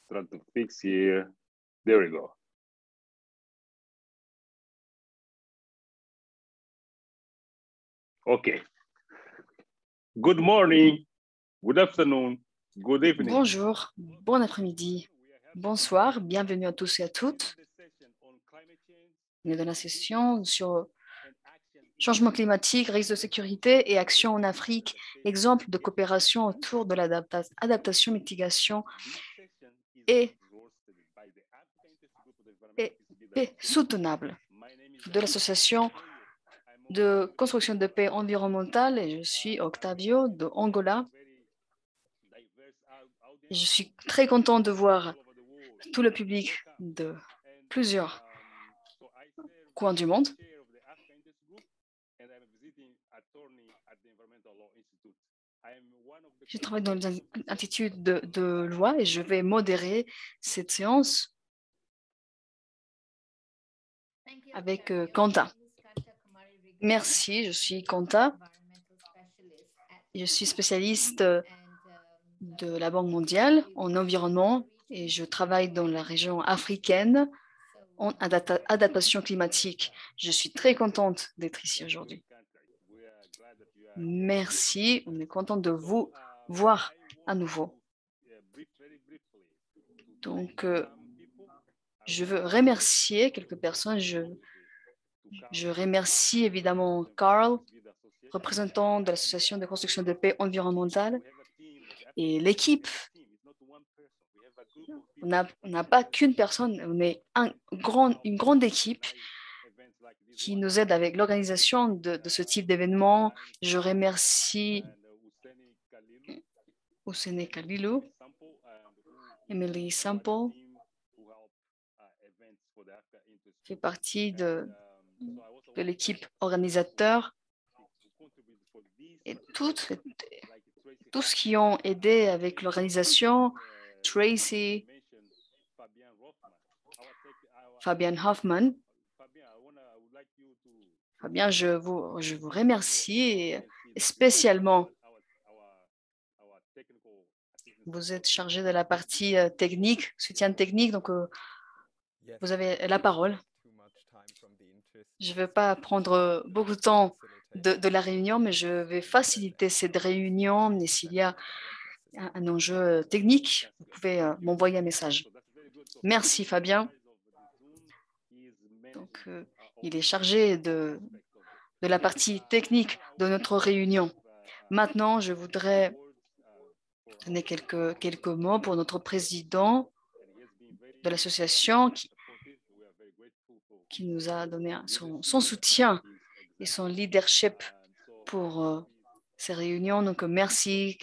Try to fix here. There we go. Okay. Good morning, good afternoon, good evening. Bonjour, bon après-midi, bonsoir, bienvenue à tous et à toutes. On est dans la session sur changement climatique, risques de sécurité et actions en Afrique, exemple de coopération autour de l'adaptation, mitigation et paix soutenable de l'association de construction de paix environnementale. Et je suis Octavio de Angola. Je suis très content de voir tout le public de plusieurs coins du monde. Je travaille dans l'Institut de loi et je vais modérer cette séance avec Kanta. Merci, je suis Kanta. Je suis spécialiste de la Banque mondiale en environnement et je travaille dans la région africaine en adaptation climatique. Je suis très contente d'être ici aujourd'hui. Merci, on est content de vous voir à nouveau. Donc, je veux remercier quelques personnes. Je remercie évidemment Carl, représentant de l'Association de construction de paix environnementale, et l'équipe. On n'a pas qu'une personne, on est une grande équipe qui nous aide avec l'organisation de ce type d'événement. Je remercie Ousene Kalilou, Emily Sample, fait partie de l'équipe organisateur et tous qui ont aidé avec l'organisation, Tracy, Fabian Hoffman. Fabien, je vous remercie et spécialement. Vous êtes chargé de la partie technique, soutien technique, donc vous avez la parole. Je ne vais pas prendre beaucoup de temps de la réunion, mais je vais faciliter cette réunion. Et s'il y a un enjeu technique, vous pouvez m'envoyer un message. Merci Fabien. Donc, il est chargé de la partie technique de notre réunion. Maintenant, je voudrais donner quelques mots pour notre président de l'association qui nous a donné son soutien et son leadership pour ces réunions. Donc, merci,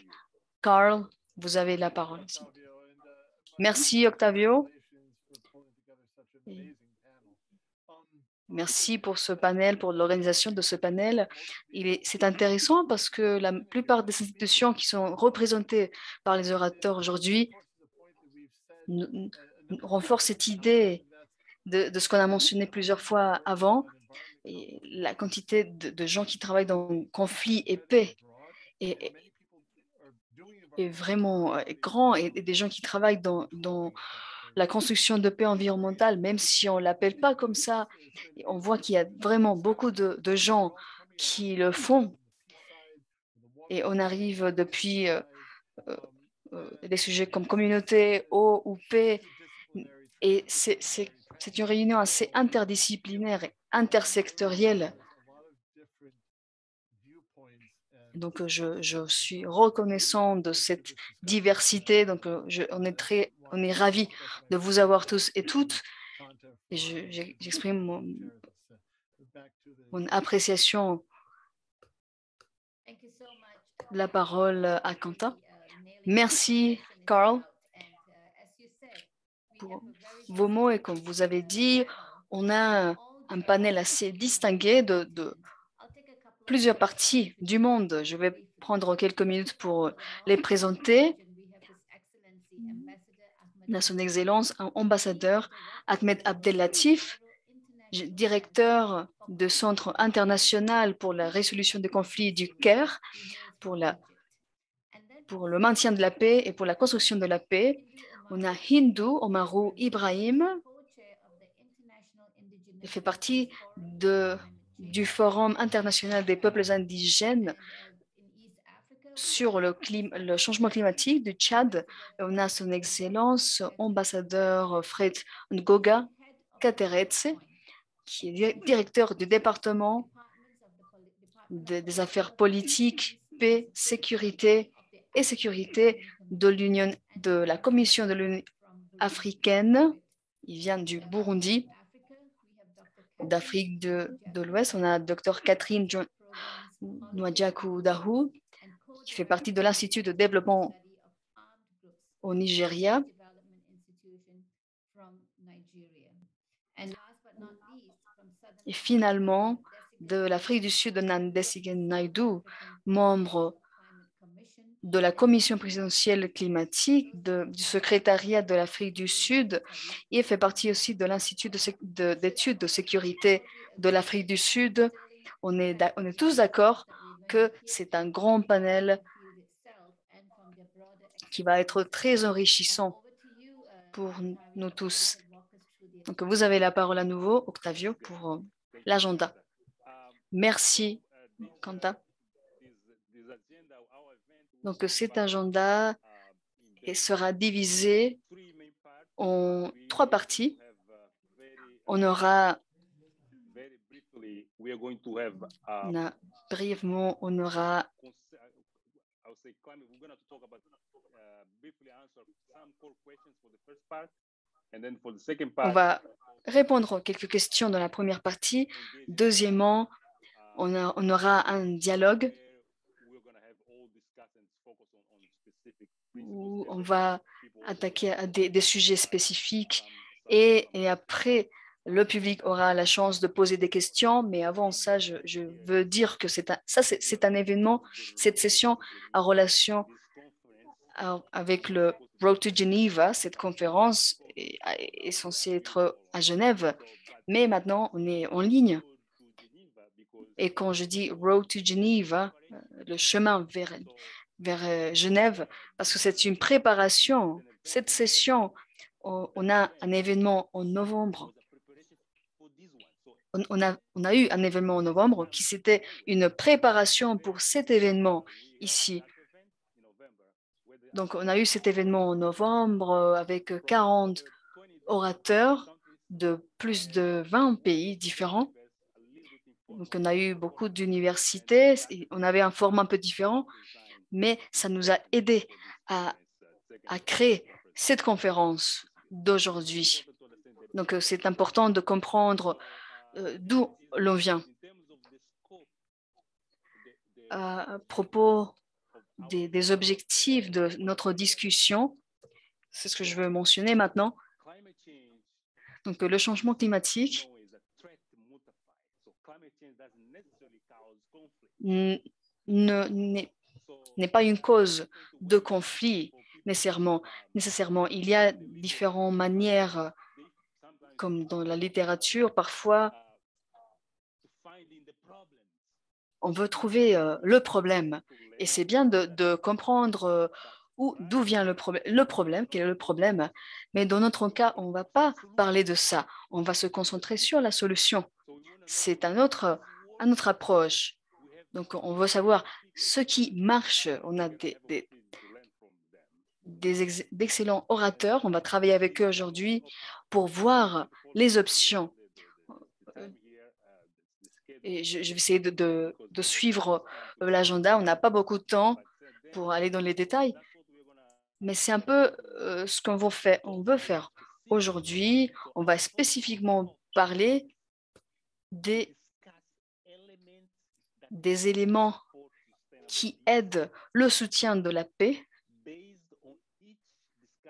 Carl. Vous avez la parole aussi. Merci, Octavio. Et merci pour ce panel, pour l'organisation de ce panel. C'est intéressant parce que la plupart des institutions qui sont représentées par les orateurs aujourd'hui renforcent cette idée de ce qu'on a mentionné plusieurs fois avant. Et la quantité de gens qui travaillent dans conflit et paix est vraiment grand, et des gens qui travaillent dans la construction de paix environnementale, même si on ne l'appelle pas comme ça, on voit qu'il y a vraiment beaucoup de gens qui le font. Et on arrive depuis des sujets comme communauté, eau ou paix, et c'est une réunion assez interdisciplinaire et intersectorielle. Donc, je suis reconnaissant de cette diversité. Donc, on est ravis de vous avoir tous et toutes. Et j'exprime mon appréciation. La parole à Quentin. Merci, Carl, pour vos mots. Et comme vous avez dit, on a un panel assez distingué de plusieurs parties du monde. Je vais prendre quelques minutes pour les présenter. Son Excellence, ambassadeur Ahmed Abdellatif, directeur du Centre international pour la résolution des conflits du Caire, pour la pour le maintien de la paix et pour la construction de la paix. On a Hindu Omaru Ibrahim. Il fait partie du Forum international des peuples indigènes sur le changement climatique du Tchad. On a son Excellence ambassadeur Fred Ngoga Kateretse, qui est directeur du département des affaires politiques, paix, sécurité et sécurité de la Commission de l'Union africaine. Il vient du Burundi. D'Afrique de l'Ouest, on a Dr Catherine Nwadjaku Dahu, qui fait partie de l'Institut de développement au Nigeria. Et finalement, de l'Afrique du Sud, on a Ndesigen Naidu, membre de la Commission présidentielle climatique, du secrétariat de l'Afrique du Sud, et fait partie aussi de l'Institut d'études de sécurité de l'Afrique du Sud. On est tous d'accord que c'est un grand panel qui va être très enrichissant pour nous tous. Donc, vous avez la parole à nouveau, Octavio, pour l'agenda. Merci, Quentin. Donc, cet agenda sera divisé en 3 parties. Brièvement, on aura on va répondre à quelques questions dans la première partie. Deuxièmement, on aura un dialogue où on va attaquer à des sujets spécifiques et après, le public aura la chance de poser des questions. Mais avant ça, je veux dire que c'est un événement, cette session en relation avec le Road to Geneva. Cette conférence est censée être à Genève, mais maintenant, on est en ligne. Et quand je dis Road to Geneva, le chemin vers Genève, parce que c'est une préparation. Cette session, on a un événement en novembre. On a eu un événement en novembre qui c'était une préparation pour cet événement ici. Donc, on a eu cet événement en novembre avec 40 orateurs de plus de 20 pays différents. Donc, on a eu beaucoup d'universités. On avait un format un peu différent, mais ça nous a aidé à créer cette conférence d'aujourd'hui. Donc, c'est important de comprendre d'où l'on vient. À propos des objectifs de notre discussion, c'est ce que je veux mentionner maintenant. Donc, le changement climatique n'est pas une cause de conflit nécessairement. Il y a différentes manières, comme dans la littérature, parfois, on veut trouver le problème. Et c'est bien de comprendre d'où vient le problème, quel est le problème. Mais dans notre cas, on ne va pas parler de ça. On va se concentrer sur la solution. C'est une autre approche. Donc, on veut savoir ce qui marche. On a d'excellents orateurs. On va travailler avec eux aujourd'hui pour voir les options. Et je vais essayer de suivre l'agenda. On n'a pas beaucoup de temps pour aller dans les détails, mais c'est un peu ce qu'on veut faire. Aujourd'hui, on va spécifiquement parler des éléments qui aident le soutien de la paix,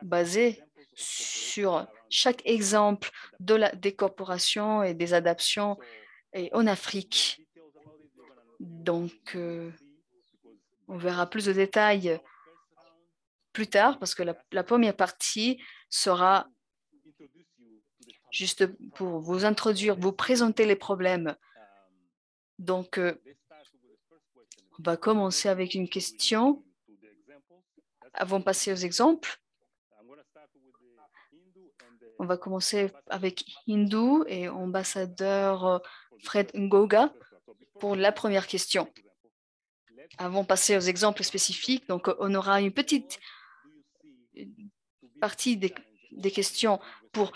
basés sur chaque exemple des corporations et des adaptations en Afrique. Donc, on verra plus de détails plus tard parce que la première partie sera juste pour vous introduire, vous présenter les problèmes. Donc, on va commencer avec une question avant de passer aux exemples, on va commencer avec Hindu et ambassadeur Fred Ngoga pour la première question. Avant de passer aux exemples spécifiques, donc on aura une petite partie des questions pour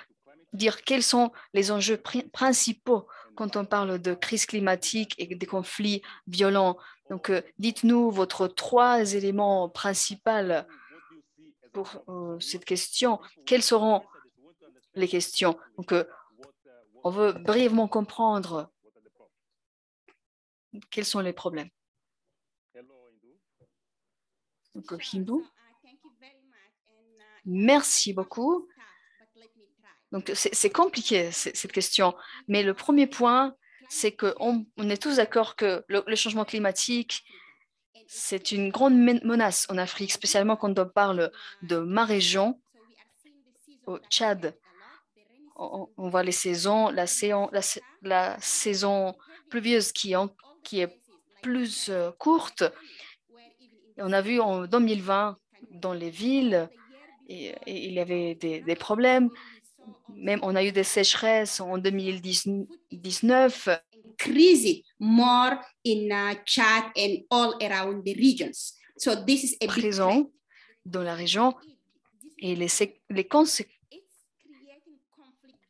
dire quels sont les enjeux principaux quand on parle de crise climatique et des conflits violents. Donc, dites-nous votre 3 éléments principaux pour cette question. Quelles seront les questions? Donc, on veut brièvement comprendre quels sont les problèmes. Donc, Hindu. Merci beaucoup. Donc, c'est compliqué, cette question. Mais le premier point, c'est qu'on est tous d'accord que le changement climatique, c'est une grande menace en Afrique, spécialement quand on parle de ma région, au Tchad. On voit les saisons, la saison pluvieuse qui est plus courte. On a vu en 2020 dans les villes, et il y avait des problèmes. Même on a eu des sécheresses en 2019. Increasing more in Chad and all around the regions. So this is a big Présent dans la région et les conséquences.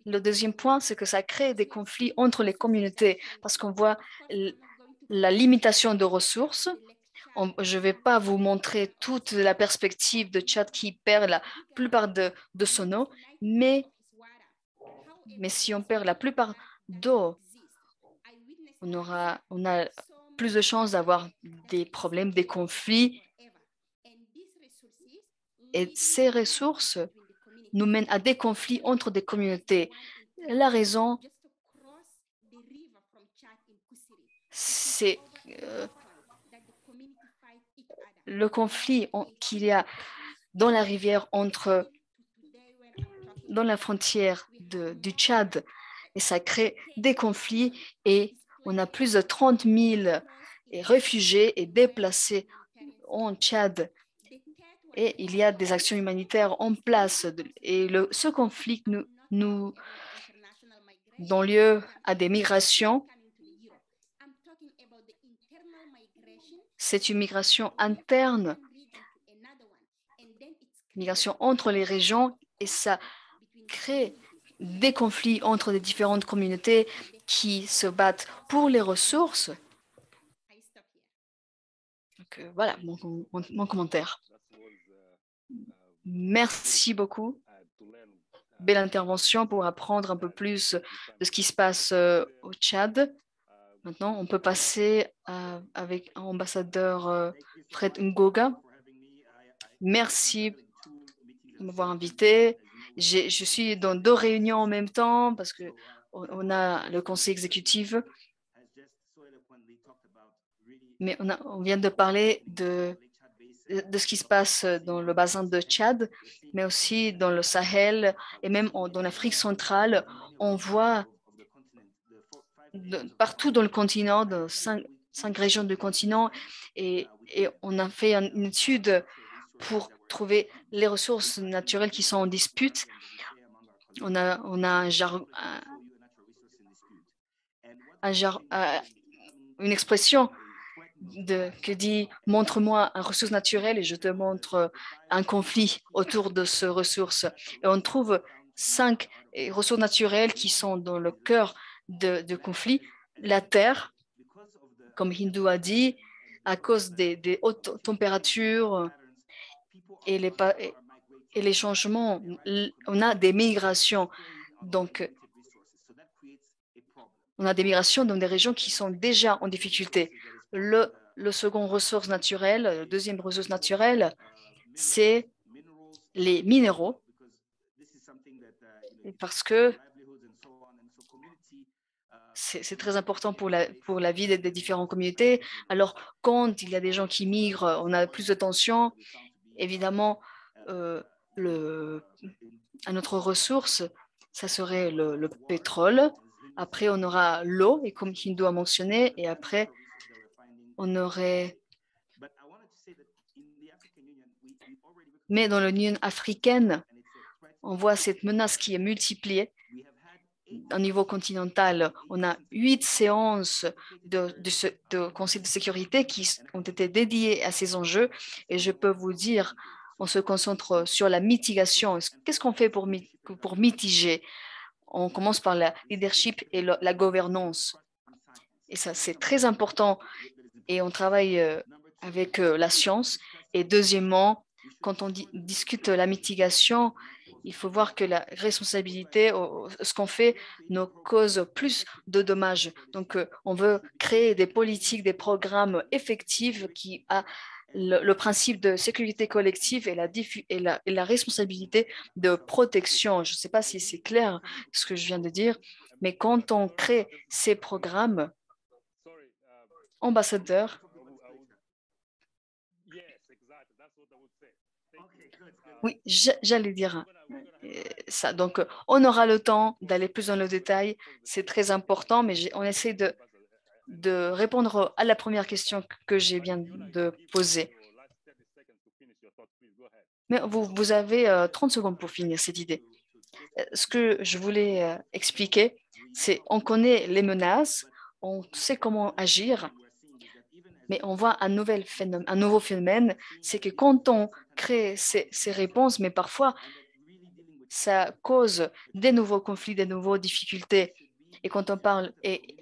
Le deuxième point, c'est que ça crée des conflits entre les communautés parce qu'on voit la limitation de ressources. Je ne vais pas vous montrer toute la perspective de Tchad qui perd la plupart de son eau, mais si on perd la plupart d'eau, on a plus de chances d'avoir des problèmes, des conflits. Et ces ressources nous mènent à des conflits entre des communautés. La raison, c'est le conflit qu'il y a dans la rivière dans la frontière du Tchad. Et ça crée des conflits et on a plus de 30 000 réfugiés et déplacés en Tchad. Et il y a des actions humanitaires en place. Et ce conflit nous donne lieu à des migrations. C'est une migration interne, migration entre les régions, et ça crée des conflits entre les différentes communautés qui se battent pour les ressources. Donc, voilà mon commentaire. Merci beaucoup. Belle intervention pour apprendre un peu plus de ce qui se passe au Tchad. Maintenant, on peut passer avec l'ambassadeur Fred Ngoga. Merci de m'avoir invité. Je suis dans 2 réunions en même temps parce qu'on a le conseil exécutif. Mais on vient de parler de ce qui se passe dans le bassin de Tchad, mais aussi dans le Sahel et même dans l'Afrique centrale. On voit partout dans le continent, dans 5 régions du continent, et on a fait une étude pour trouver les ressources naturelles qui sont en dispute. On a une expression qui dit « montre-moi une ressource naturelle et je te montre un conflit autour de ces ressources ». Et on trouve 5 ressources naturelles qui sont dans le cœur de conflit. La terre, comme Hindu a dit, à cause des hautes températures et les changements, on a des migrations. Donc, on a des migrations dans des régions qui sont déjà en difficulté. Le second ressource naturelle, la deuxième ressource naturelle, c'est les minéraux. Parce que c'est très important pour la vie des différentes communautés. Alors, quand il y a des gens qui migrent, on a plus de tensions. Évidemment, à notre ressource, ça serait le pétrole. Après, on aura l'eau, et comme Hindu a mentionné, et après, on aurait Mais dans l'Union africaine, on voit cette menace qui est multipliée. Au niveau continental, on a 8 séances de Conseil de sécurité qui ont été dédiées à ces enjeux. Et je peux vous dire, on se concentre sur la mitigation. Qu'est-ce qu'on fait pour mitiger? On commence par la leadership et la gouvernance. Et ça, c'est très important. Et on travaille avec la science. Et deuxièmement, quand on discute la mitigation, il faut voir que la responsabilité, ce qu'on fait, nous cause plus de dommages. Donc, on veut créer des politiques, des programmes effectifs qui a le principe de sécurité collective et la responsabilité de protection. Je ne sais pas si c'est clair ce que je viens de dire, mais quand on crée ces programmes, ambassadeur, oui, j'allais dire ça. Donc, on aura le temps d'aller plus dans le détail. C'est très important, mais on essaie de répondre à la première question que j'ai bien de poser. Mais vous avez 30 secondes pour finir cette idée. Ce que je voulais expliquer, c'est on connaît les menaces, on sait comment agir, mais on voit un nouveau phénomène, c'est que quand on crée ces réponses, mais parfois, ça cause des nouveaux conflits, des nouvelles difficultés. Et quand on parle, et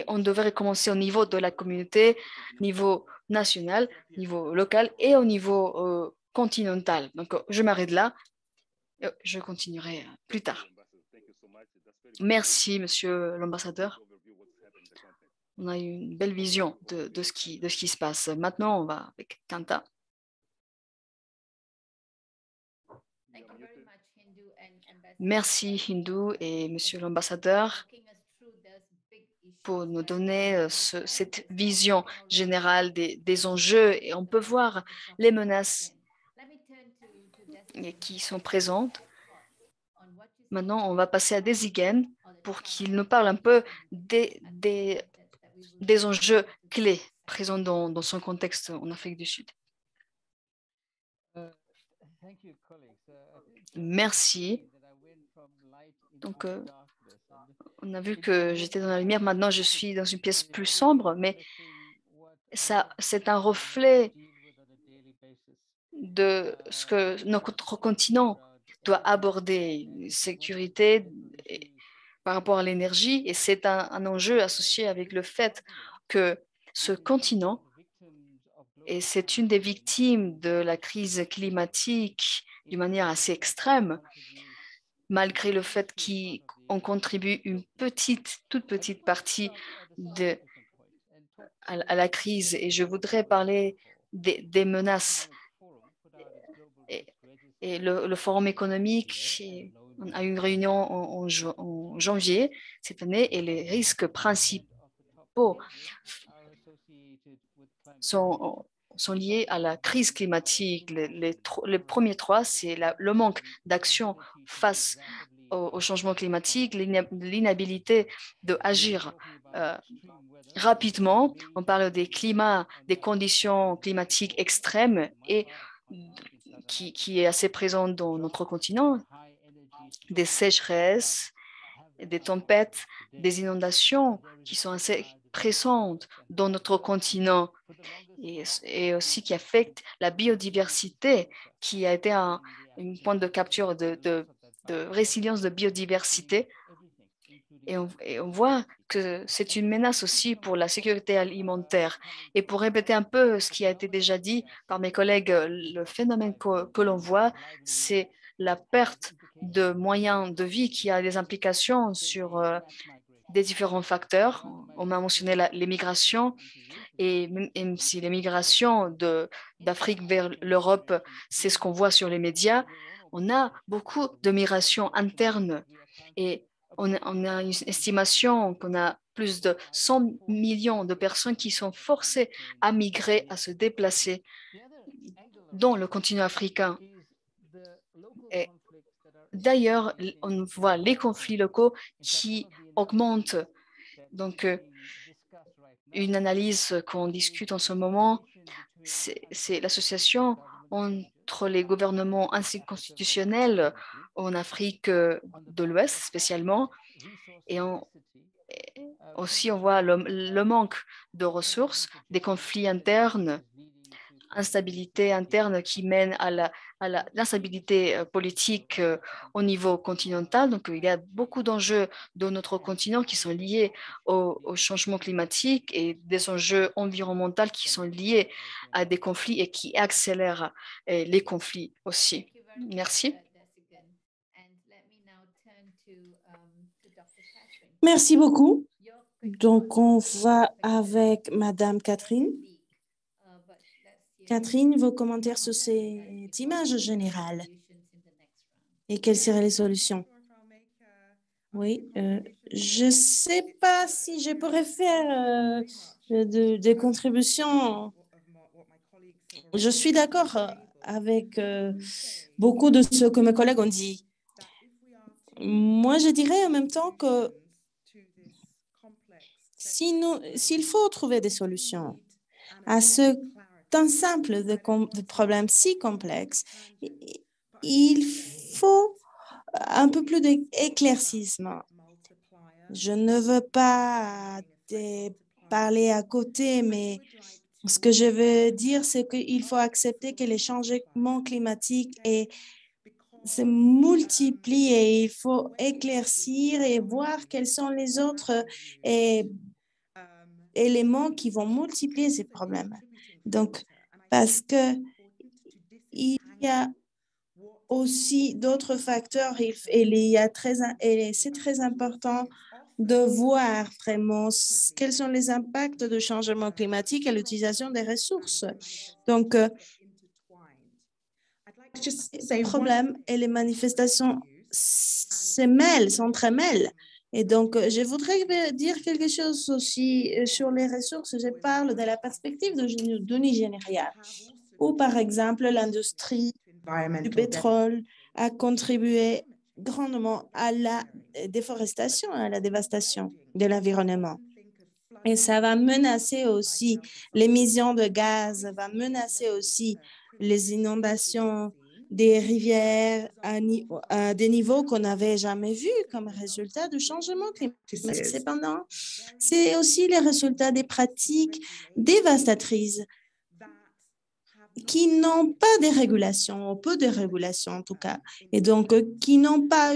on devrait commencer au niveau de la communauté, niveau national, niveau local et au niveau continental. Donc, je m'arrête là. Je continuerai plus tard. Merci, monsieur l'ambassadeur. On a eu une belle vision de ce qui se passe. Maintenant, on va avec Kanta. Merci, Hindu et monsieur l'ambassadeur, pour nous donner cette vision générale des enjeux. Et on peut voir les menaces qui sont présentes. Maintenant, on va passer à Desigen pour qu'il nous parle un peu des enjeux clés présents dans son contexte en Afrique du Sud. Merci. Donc, on a vu que j'étais dans la lumière, maintenant je suis dans une pièce plus sombre, mais ça, c'est un reflet de ce que notre continent doit aborder, sécurité par rapport à l'énergie, et c'est un enjeu associé avec le fait que ce continent, et c'est une des victimes de la crise climatique d'une manière assez extrême, malgré le fait qu'on contribue une toute petite partie à la crise. Et je voudrais parler des menaces. Et le Forum économique a eu une réunion en janvier cette année, et les risques principaux sont liés à la crise climatique. Les premiers trois, c'est le manque d'action face au changement climatique, l'inhabilité d'agir rapidement. On parle des conditions climatiques extrêmes et qui est assez présente dans notre continent, des sécheresses, des tempêtes, des inondations qui sont assez pressantes dans notre continent, et aussi qui affectent la biodiversité, qui a été une point de capture de résilience de biodiversité. Et on voit que c'est une menace aussi pour la sécurité alimentaire. Et pour répéter un peu ce qui a été déjà dit par mes collègues, le phénomène que l'on voit, c'est la perte de moyens de vie qui a des implications sur des différents facteurs. On m'a mentionné l'immigration, et même si l'immigration d'Afrique vers l'Europe, c'est ce qu'on voit sur les médias, on a beaucoup de migration interne, et on a une estimation qu'on a plus de 100 millions de personnes qui sont forcées à migrer, à se déplacer dans le continent africain. Et d'ailleurs, on voit les conflits locaux qui augmentent. Donc, une analyse qu'on discute en ce moment c'est l'association entre les gouvernements anticonstitutionnels en Afrique de l'Ouest spécialement. Et aussi, on voit le manque de ressources, des conflits internes, instabilité interne qui mène à l'instabilité politique au niveau continental. Donc, il y a beaucoup d'enjeux de notre continent qui sont liés au changement climatique et des enjeux environnementaux qui sont liés à des conflits et qui accélèrent les conflits aussi. Merci. Merci beaucoup. Donc, on va avec Madame Catherine. Catherine, vos commentaires sur cette image générale et quelles seraient les solutions? Oui, je ne sais pas si je pourrais faire des contributions. Je suis d'accord avec beaucoup de ce que mes collègues ont dit. Moi, je dirais en même temps que s'il faut trouver des solutions à ce temps simple de problèmes si complexes, il faut un peu plus d'éclaircissement. Je ne veux pas parler à côté, mais ce que je veux dire, c'est qu'il faut accepter que les changements climatiques se multiplient et il faut éclaircir et voir quels sont les autres éléments qui vont multiplier ces problèmes. Donc, parce que il y a aussi d'autres facteurs et c'est très important de voir vraiment quels sont les impacts du changement climatique et l'utilisation des ressources. Donc, ces problèmes et les manifestations s'entremêlent. Et donc, je voudrais dire quelque chose aussi sur les ressources. Je parle de la perspective du Nigeria, où, par exemple, l'industrie du pétrole a contribué grandement à la déforestation, à la dévastation de l'environnement. Et ça va menacer aussi l'émission de gaz, va menacer aussi les inondations des rivières à des niveaux qu'on n'avait jamais vus comme résultat du changement climatique. Cependant, c'est aussi les résultats des pratiques dévastatrices qui n'ont pas de régulation, peu de régulation en tout cas, et donc qui n'ont pas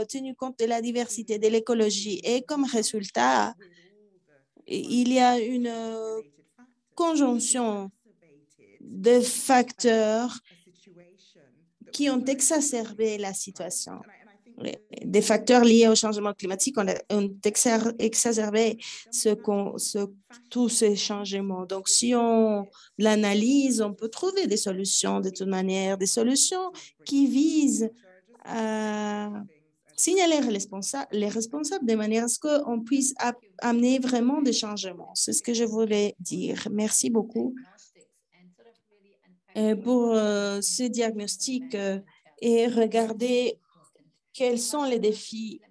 tenu compte de la diversité de l'écologie. Et comme résultat, il y a une conjonction de facteurs qui ont exacerbé la situation. Des facteurs liés au changement climatique ont exacerbé tous ces changements. Donc, si on l'analyse, on peut trouver des solutions de toute manière, des solutions qui visent à signaler les responsables de manière à ce qu'on puisse amener vraiment des changements. C'est ce que je voulais dire. Merci beaucoup pour ce diagnostic et regarder quels sont les défis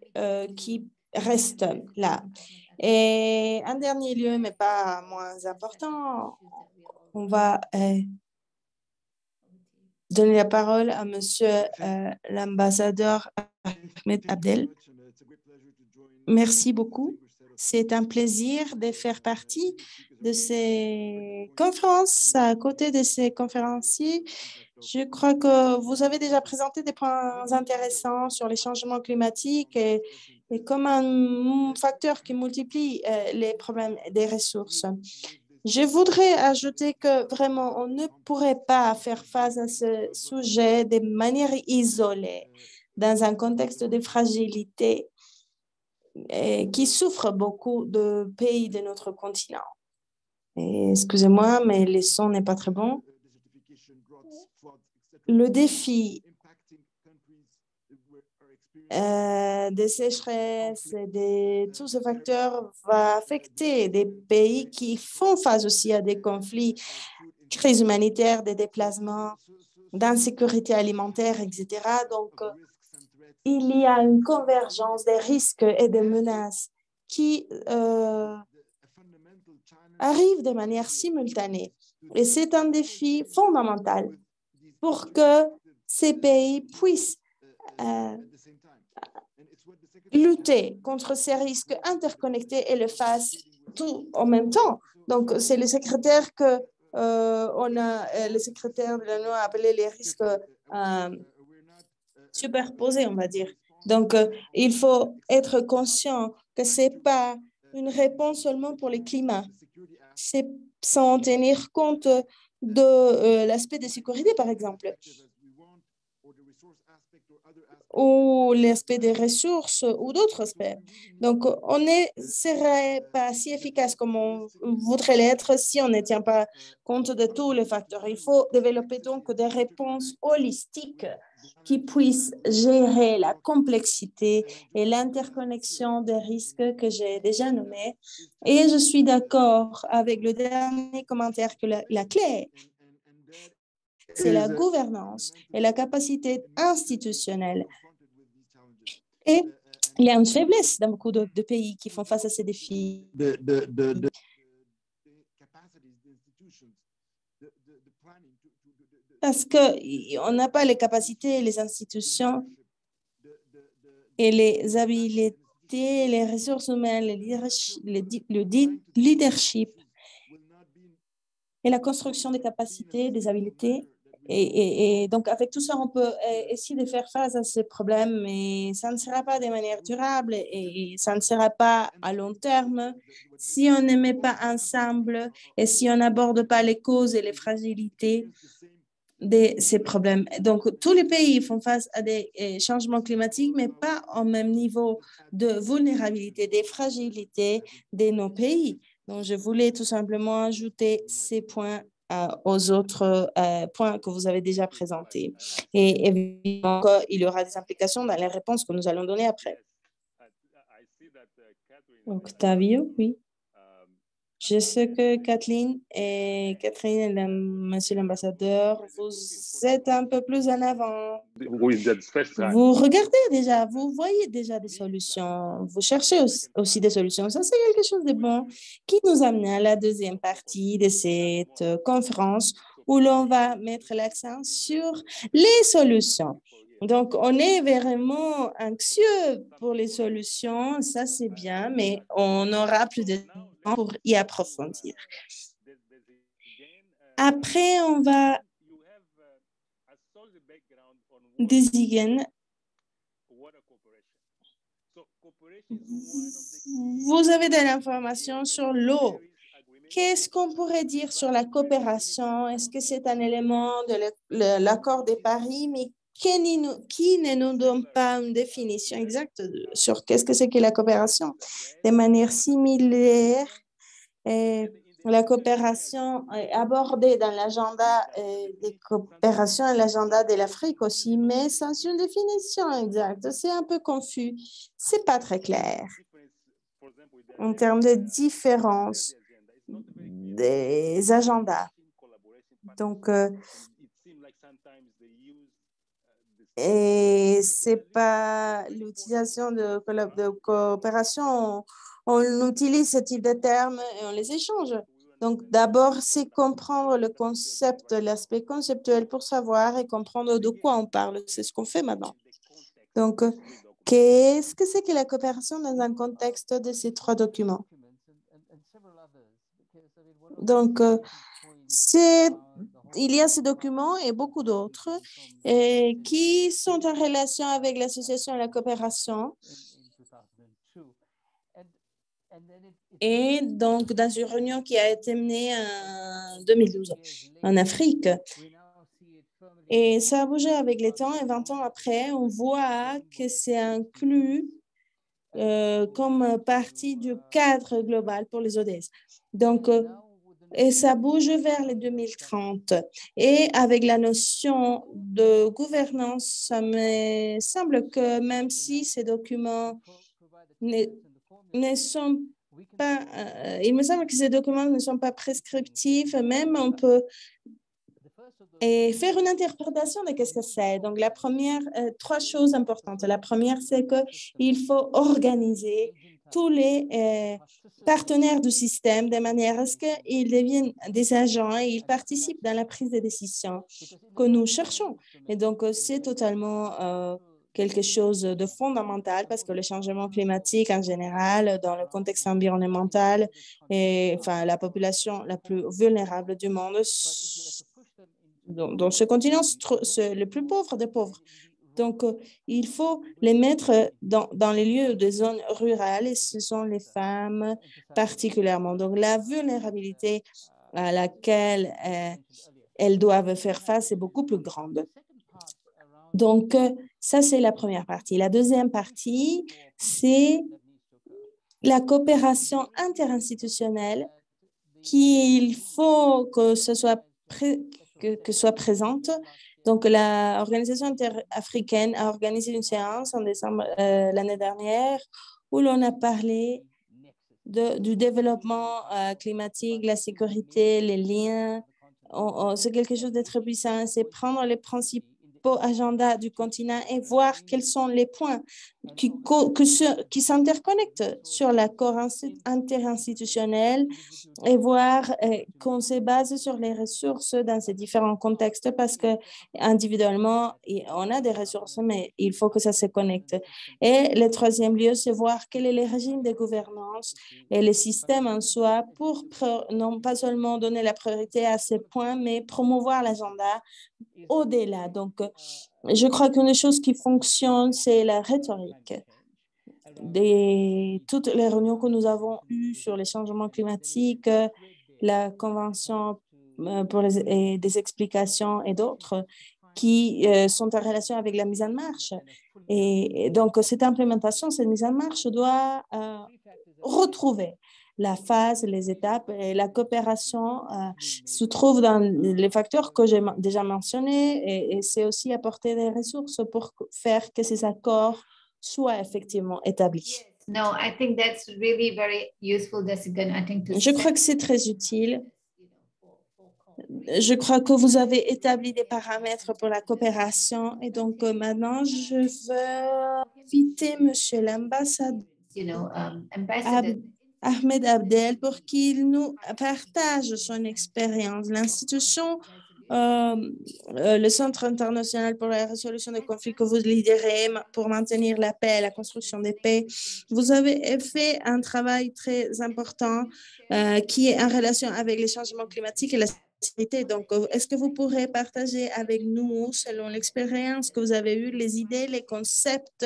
qui restent là. Et en dernier lieu, mais pas moins important, on va donner la parole à Monsieur l'ambassadeur Ahmed Abdel. Merci beaucoup. C'est un plaisir de faire partie de ces conférences. À côté de ces conférenciers, je crois que vous avez déjà présenté des points intéressants sur les changements climatiques et comme un facteur qui multiplie les problèmes des ressources. Je voudrais ajouter que vraiment, on ne pourrait pas faire face à ce sujet de manière isolée dans un contexte de fragilité qui souffre beaucoup de pays de notre continent. Excusez-moi, mais le son n'est pas très bon. Le défi des sécheresses et de tous ces facteurs va affecter des pays qui font face aussi à des conflits, crises humanitaires, des déplacements, d'insécurité alimentaire, etc. Donc, il y a une convergence des risques et des menaces qui arrivent de manière simultanée. Et c'est un défi fondamental pour que ces pays puissent lutter contre ces risques interconnectés et le fassent tout en même temps. Donc, c'est le secrétaire le secrétaire de l'ONU a appelé les risques superposés, on va dire. Donc, il faut être conscient que ce n'est pas une réponse seulement pour le climat. C'est sans tenir compte de l'aspect de sécurité, par exemple, ou l'aspect des ressources ou d'autres aspects. Donc, on ne serait pas si efficace comme on voudrait l'être si on ne tient pas compte de tous les facteurs. Il faut développer donc des réponses holistiques qui puissent gérer la complexité et l'interconnexion des risques que j'ai déjà nommés. Et je suis d'accord avec le dernier commentaire que la clé, c'est la gouvernance et la capacité institutionnelle. Et il y a une faiblesse dans beaucoup de pays qui font face à ces défis. Parce qu'on n'a pas les capacités, les institutions et les habiletés, les ressources humaines, le leadership et la construction des capacités, des habiletés. Et donc, avec tout ça, on peut essayer de faire face à ces problèmes, mais ça ne sera pas de manière durable et ça ne sera pas à long terme si on ne met pas ensemble et si on n'aborde pas les causes et les fragilités de ces problèmes. Donc, tous les pays font face à des changements climatiques, mais pas au même niveau de vulnérabilité, des fragilités de nos pays. Donc, je voulais tout simplement ajouter ces points aux autres points que vous avez déjà présentés. Et évidemment, il y aura des implications dans les réponses que nous allons donner après. Octavio, oui. Je sais que Catherine et Monsieur l'ambassadeur, vous êtes un peu plus en avant. Vous regardez déjà, vous voyez déjà des solutions, vous cherchez aussi des solutions. Ça, c'est quelque chose de bon qui nous amène à la deuxième partie de cette conférence où l'on va mettre l'accent sur les solutions. Donc, on est vraiment anxieux pour les solutions, ça c'est bien, mais on aura plus de temps pour y approfondir. Après, on va désigner. Vous avez de l'information sur l'eau. Qu'est-ce qu'on pourrait dire sur la coopération? Est-ce que c'est un élément de l'accord de Paris, mais qui ne nous donne pas une définition exacte sur qu'est-ce que c'est que la coopération? De manière similaire, la coopération est abordée dans l'agenda des coopérations et l'agenda de l'Afrique aussi, mais sans une définition exacte. C'est un peu confus. C'est pas très clair en termes de différence des agendas. Donc, et c'est pas l'utilisation de coopération. On utilise ce type de termes et on les échange. Donc, d'abord, c'est comprendre le concept, l'aspect conceptuel pour savoir et comprendre de quoi on parle. C'est ce qu'on fait maintenant. Donc, qu'est-ce que c'est que la coopération dans un contexte de ces trois documents? Donc, il y a ces documents et beaucoup d'autres qui sont en relation avec l'association et la coopération. Et donc, dans une réunion qui a été menée en 2012 en Afrique. Et ça a bougé avec le temps et 20 ans après, on voit que c'est inclus comme partie du cadre global pour les ODS. Donc, et ça bouge vers les 2030. Et avec la notion de gouvernance, ça me semble que même si ces documents ne sont pas, il me semble que ces documents ne sont pas prescriptifs, même on peut faire une interprétation de qu'est-ce que c'est. Donc, la première, trois choses importantes. La première, c'est qu'il faut organiser tous les partenaires du système de manière à ce qu'ils deviennent des agents et ils participent dans la prise de décision que nous cherchons. Et donc, c'est totalement quelque chose de fondamental parce que le changement climatique en général, dans le contexte environnemental, et enfin, la population la plus vulnérable du monde, dans ce continent, le plus pauvre des pauvres. Donc, il faut les mettre dans les lieux des zones rurales et ce sont les femmes particulièrement. Donc, la vulnérabilité à laquelle elles doivent faire face est beaucoup plus grande. Donc, ça, c'est la première partie. La deuxième partie, c'est la coopération interinstitutionnelle qu'il faut que ce soit soit présente. Donc, l'Organisation interafricaine a organisé une séance en décembre l'année dernière où l'on a parlé du développement climatique, la sécurité, les liens. C'est quelque chose de très puissant. C'est prendre les principaux agendas du continent et voir quels sont les points qui s'interconnectent sur l'accord interinstitutionnel et voir qu'on se base sur les ressources dans ces différents contextes parce que individuellement, on a des ressources, mais il faut que ça se connecte. Et le troisième lieu, c'est voir quel est le régime de gouvernance et le système en soi pour non pas seulement donner la priorité à ces points, mais promouvoir l'agenda au-delà. Donc, je crois qu'une des choses qui fonctionne, c'est la rhétorique. Toutes les réunions que nous avons eues sur les changements climatiques, la Convention pour des explications et d'autres qui sont en relation avec la mise en marche. Et donc, cette implémentation, cette mise en marche doit retrouver la phase, les étapes et la coopération se trouve dans les facteurs que j'ai déjà mentionnés et c'est aussi apporter des ressources pour faire que ces accords soient effectivement établis. No, I think that's really very useful, Jessica. I think Je crois que c'est très utile. Je crois que vous avez établi des paramètres pour la coopération et donc maintenant, je veux inviter Monsieur l'ambassadeur Ahmed Abdel pour qu'il nous partage son expérience. L'institution, le Centre international pour la résolution des conflits que vous lidérez pour maintenir la paix et la construction des paix, vous avez fait un travail très important qui est en relation avec les changements climatiques et la sécurité. Donc, est-ce que vous pourrez partager avec nous, selon l'expérience que vous avez eue, les idées, les concepts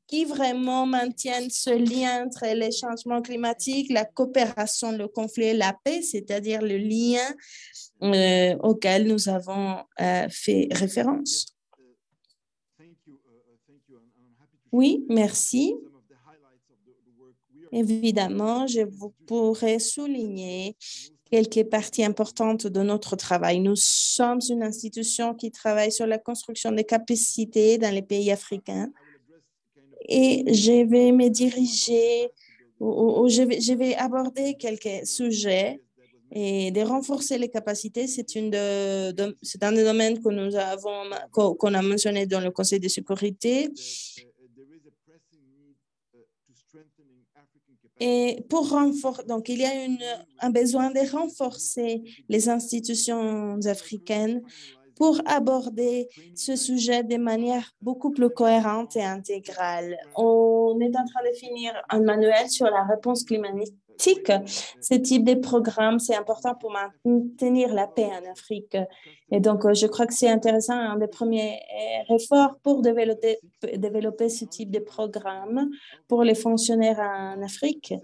qui vraiment maintiennent ce lien entre les changements climatiques, la coopération, le conflit et la paix, c'est-à-dire le lien auquel nous avons fait référence. Oui, merci. Évidemment, je vous pourrais souligner quelques parties importantes de notre travail. Nous sommes une institution qui travaille sur la construction des capacités dans les pays africains. Et je vais me diriger, je vais aborder quelques sujets et de renforcer les capacités. C'est un des domaines que nous avons, qu'on a mentionné dans le Conseil de sécurité. Et donc, il y a un besoin de renforcer les institutions africaines pour aborder ce sujet de manière beaucoup plus cohérente et intégrale. On est en train de finir un manuel sur la réponse climatique. Ce type de programme, c'est important pour maintenir la paix en Afrique. Et donc, je crois que c'est intéressant, un des premiers efforts pour développer ce type de programme pour les fonctionnaires en Afrique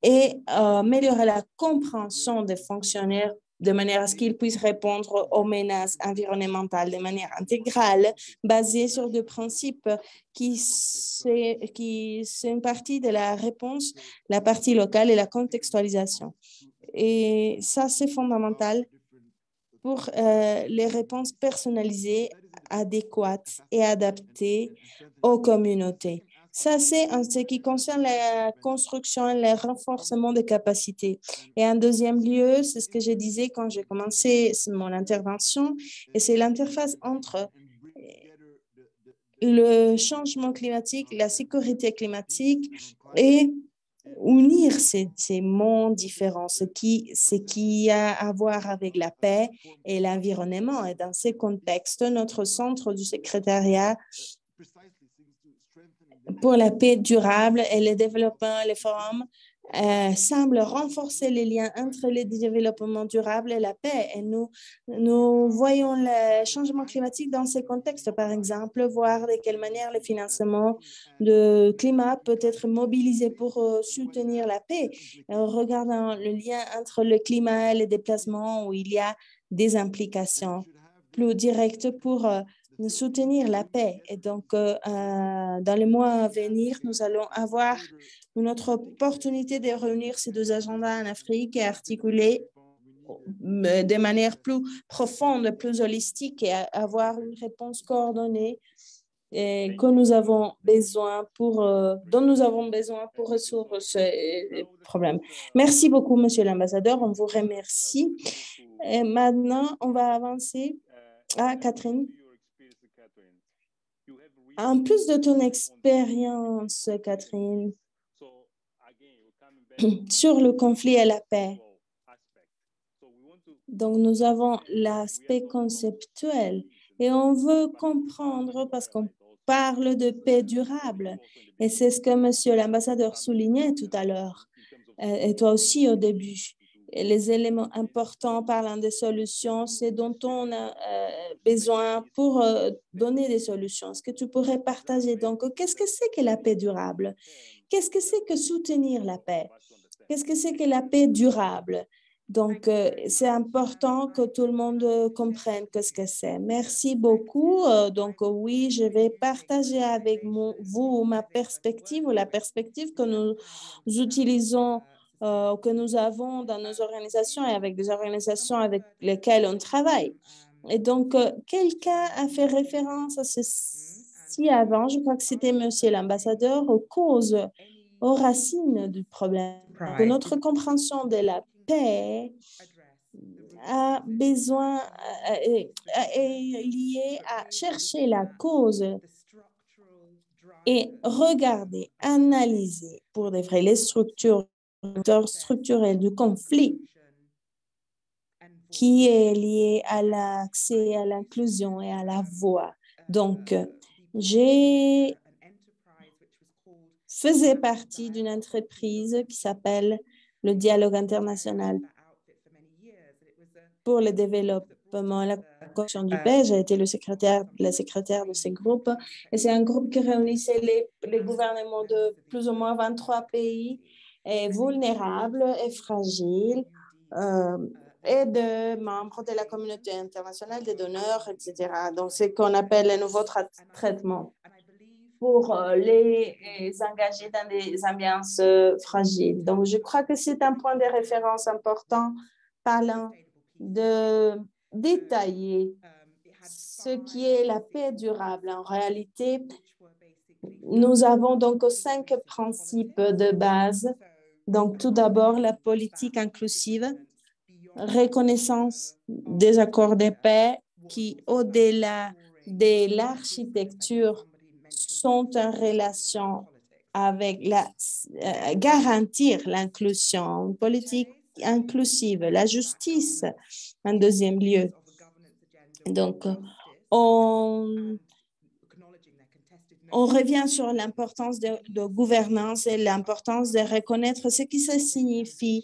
et améliorer la compréhension des fonctionnaires de manière à ce qu'ils puissent répondre aux menaces environnementales de manière intégrale, basée sur des principes qui c'est une partie de la réponse, la partie locale et la contextualisation. Et ça, c'est fondamental pour les réponses personnalisées, adéquates et adaptées aux communautés. Ça, c'est en ce qui concerne la construction et le renforcement des capacités. Et en deuxième lieu, c'est ce que je disais quand j'ai commencé mon intervention, et c'est l'interface entre le changement climatique, la sécurité climatique et unir ces mondes différents, ce qui a à voir avec la paix et l'environnement. Et dans ces contextes, notre centre du secrétariat pour la paix durable et le développement, les forums, semble renforcer les liens entre le développement durable et la paix. Et nous voyons le changement climatique dans ces contextes, par exemple, voir de quelle manière le financement du climat peut être mobilisé pour soutenir la paix. En regardant le lien entre le climat et les déplacements, où il y a des implications plus directes pour soutenir la paix. Et donc, dans les mois à venir, nous allons avoir notre opportunité de réunir ces deux agendas en Afrique et articuler de manière plus profonde, plus holistique et avoir une réponse coordonnée que nous avons besoin dont nous avons besoin pour résoudre ce problème. Merci beaucoup, Monsieur l'ambassadeur. On vous remercie. Et maintenant, on va avancer à Catherine. En plus de ton expérience, Catherine, sur le conflit et la paix, donc nous avons l'aspect conceptuel et on veut comprendre parce qu'on parle de paix durable et c'est ce que Monsieur l'ambassadeur soulignait tout à l'heure et toi aussi au début. Et les éléments importants parlant des solutions, c'est dont on a besoin pour donner des solutions. Est-ce que tu pourrais partager donc qu'est-ce que c'est que la paix durable? Qu'est-ce que c'est que soutenir la paix? Qu'est-ce que c'est que la paix durable? Donc, c'est important que tout le monde comprenne ce que c'est. Merci beaucoup. Donc, oui, je vais partager avec vous ma perspective ou la perspective que nous utilisons, que nous avons dans nos organisations et avec des organisations avec lesquelles on travaille. Et donc, quelqu'un a fait référence à ceci avant. Je crois que c'était Monsieur l'ambassadeur, aux causes, aux racines du problème. Que notre compréhension de la paix a besoin, est liée à chercher la cause et regarder, analyser pour de vrai les structures structurelles du conflit qui est lié à l'accès, à l'inclusion et à la voix. Donc, j'ai faisais partie d'une entreprise qui s'appelle le Dialogue international pour le développement et la construction du paix. J'ai été la secrétaire de ce groupe. Et c'est un groupe qui réunissait les gouvernements de plus ou moins 23 pays et vulnérables et fragiles et de membres de la communauté internationale, des donneurs, etc. Donc, c'est ce qu'on appelle le nouveau traitement pour les engager dans des ambiances fragiles. Donc, je crois que c'est un point de référence important parlant de détailler ce qui est la paix durable. En réalité, nous avons donc 5 principes de base. Donc, tout d'abord, la politique inclusive, reconnaissance des accords de paix qui, au-delà de l'architecture, sont en relation avec garantir l'inclusion, une politique inclusive, la justice en deuxième lieu. Donc, on revient sur l'importance de gouvernance et l'importance de reconnaître ce qui ça signifie.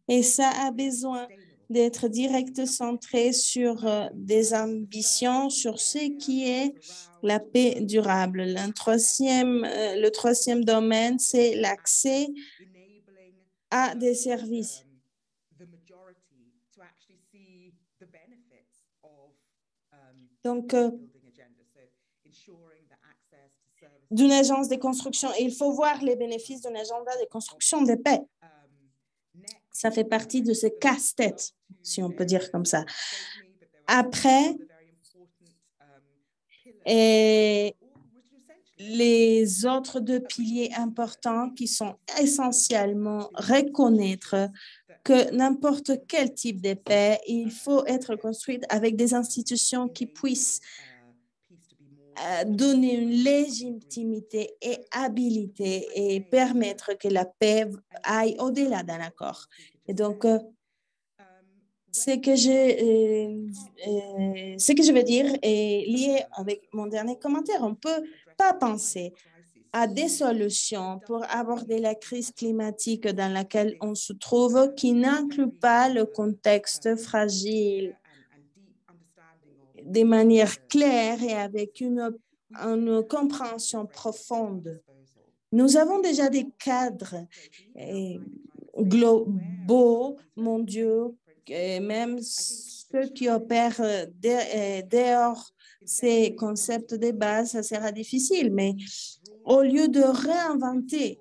Et ça a besoin d'être direct centré sur des ambitions, sur ce qui est la paix durable. Le troisième domaine, c'est l'accès à des services. Donc, d'une agence de construction, et il faut voir les bénéfices d'un agenda de construction de paix. Ça fait partie de ce casse-tête, si on peut dire comme ça. Après, et les autres 2 piliers importants qui sont essentiellement reconnaître que n'importe quel type de paix, il faut être construite avec des institutions qui puissent donner une légitimité et habilité et permettre que la paix aille au-delà d'un accord. Et donc, ce que je veux dire est lié avec mon dernier commentaire. On ne peut pas penser à des solutions pour aborder la crise climatique dans laquelle on se trouve qui n'incluent pas le contexte fragile de manière claire et avec une compréhension profonde. Nous avons déjà des cadres globaux, mondiaux, et même ceux qui opèrent dehors ces concepts de base, ça sera difficile, mais au lieu de réinventer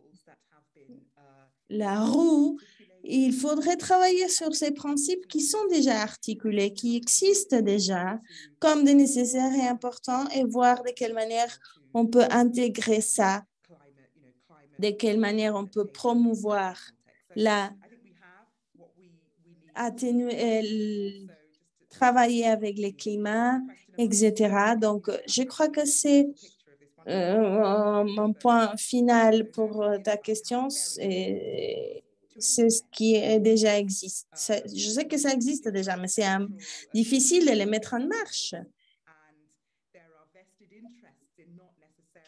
la roue, il faudrait travailler sur ces principes qui sont déjà articulés, qui existent déjà comme des nécessaires et importants et voir de quelle manière on peut intégrer ça, de quelle manière on peut promouvoir la travailler avec les climats, etc. Donc, je crois que c'est mon point final pour ta question. C'est ce qui est déjà existe. Je sais que ça existe déjà, mais c'est difficile de les mettre en marche.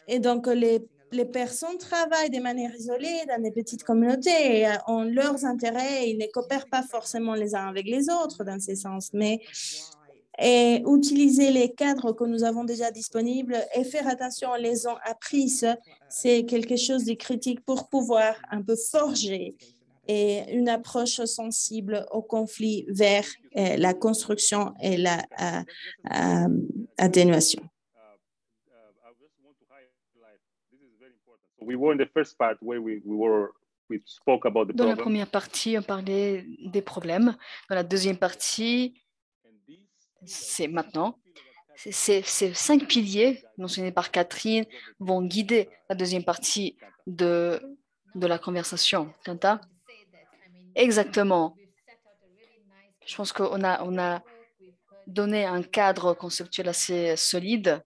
Et donc, les personnes travaillent de manière isolée dans des petites communautés, ont leurs intérêts, ils ne coopèrent pas forcément les uns avec les autres dans ce sens, mais utiliser les cadres que nous avons déjà disponibles et faire attention aux leçons apprises, c'est quelque chose de critique pour pouvoir un peu forger une approche sensible au conflit vers la construction et la atténuation. Dans la première partie, on parlait des problèmes. Dans la deuxième partie, c'est maintenant. Ces 5 piliers mentionnés par Catherine vont guider la deuxième partie de la conversation. Kanta? Exactement. Je pense qu'on a donné un cadre conceptuel assez solide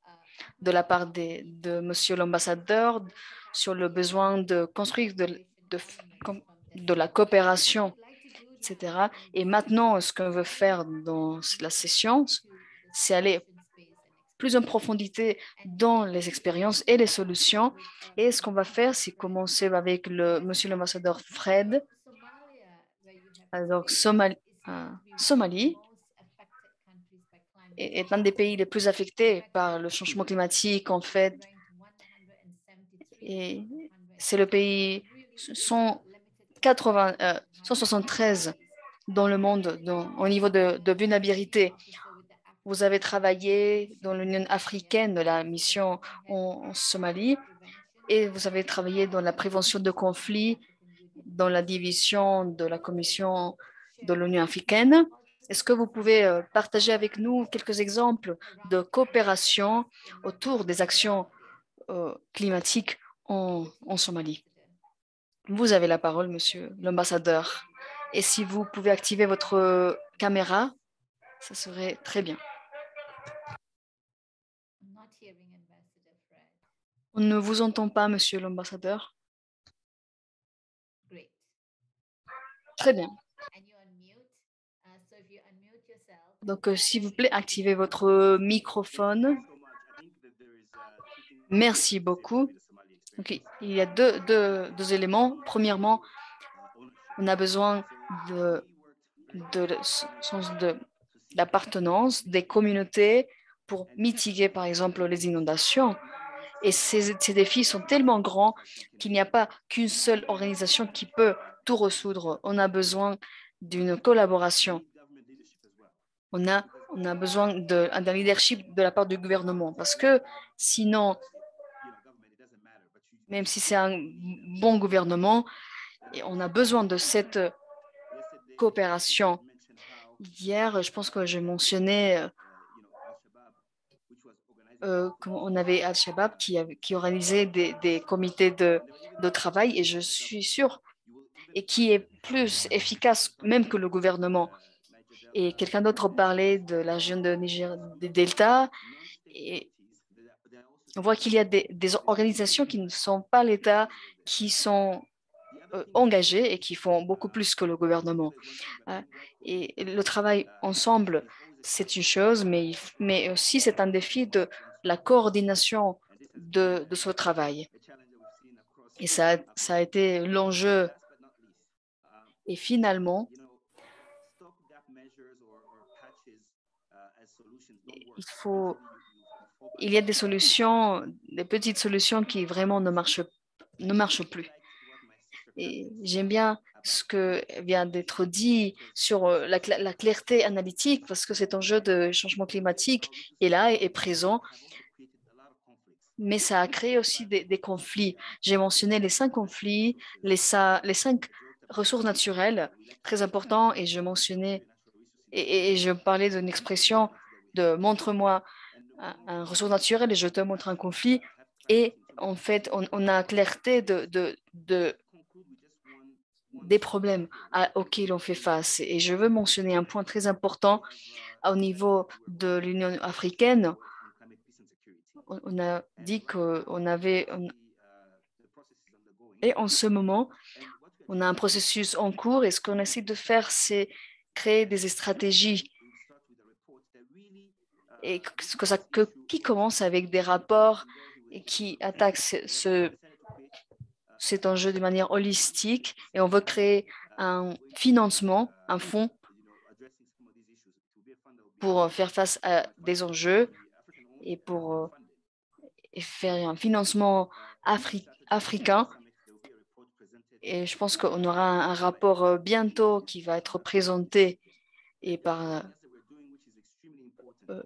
de la part de Monsieur l'ambassadeur sur le besoin de construire de la coopération, etc. Et maintenant, ce qu'on veut faire dans la session, c'est aller plus en profondité dans les expériences et les solutions. Et ce qu'on va faire, c'est commencer avec Monsieur l'ambassadeur Fred. Alors, Somalie est un des pays les plus affectés par le changement climatique, en fait. Et c'est le pays 173 dans le monde au niveau de vulnérabilité. Vous avez travaillé dans l'Union africaine de la mission en Somalie et vous avez travaillé dans la prévention de conflits dans la division de la Commission de l'Union africaine. Est-ce que vous pouvez partager avec nous quelques exemples de coopération autour des actions climatiques en Somalie? Vous avez la parole, monsieur l'ambassadeur. Et si vous pouvez activer votre caméra, ça serait très bien. On ne vous entend pas, monsieur l'ambassadeur. Très bien. Donc, s'il vous plaît, activez votre microphone. Merci beaucoup. Okay. Il y a deux éléments. Premièrement, on a besoin de l'appartenance des communautés pour mitiguer, par exemple, les inondations. Et ces défis sont tellement grands qu'il n'y a pas qu'une seule organisation qui peut tout résoudre. On a besoin d'une collaboration. On a besoin d'un leadership de la part du gouvernement parce que sinon, même si c'est un bon gouvernement, on a besoin de cette coopération. Hier, je pense que je mentionnais qu'on avait Al-Shabaab qui organisait des comités de travail et je suis sûre et qui est plus efficace même que le gouvernement. Et quelqu'un d'autre parlait de la région de Niger, des Delta. Et on voit qu'il y a des organisations qui ne sont pas l'État, qui sont engagées et qui font beaucoup plus que le gouvernement. Et le travail ensemble, c'est une chose, mais aussi c'est un défi de la coordination de ce travail. Et ça a été l'enjeu. Et finalement, il y a des solutions, des petites solutions qui vraiment ne marchent plus. Et j'aime bien ce que vient d'être dit sur la clarté analytique, parce que cet enjeu de changement climatique est là, est présent, mais ça a créé aussi des conflits. J'ai mentionné les 5 conflits, les 5 ressources naturelles, très importants, et je mentionnais, et je parlais d'une expression de montre-moi un ressource naturelle et je te montre un conflit. Et en fait, on a clarté des problèmes auxquels on fait face. Et je veux mentionner un point très important au niveau de l'Union africaine. On a dit qu'on avait... Et en ce moment, on a un processus en cours et ce qu'on essaie de faire, c'est créer des stratégies et qui commence avec des rapports et qui attaquent cet enjeu de manière holistique et on veut créer un financement, un fonds pour faire face à des enjeux et pour faire un financement africain. Et je pense qu'on aura un rapport bientôt qui va être présenté et par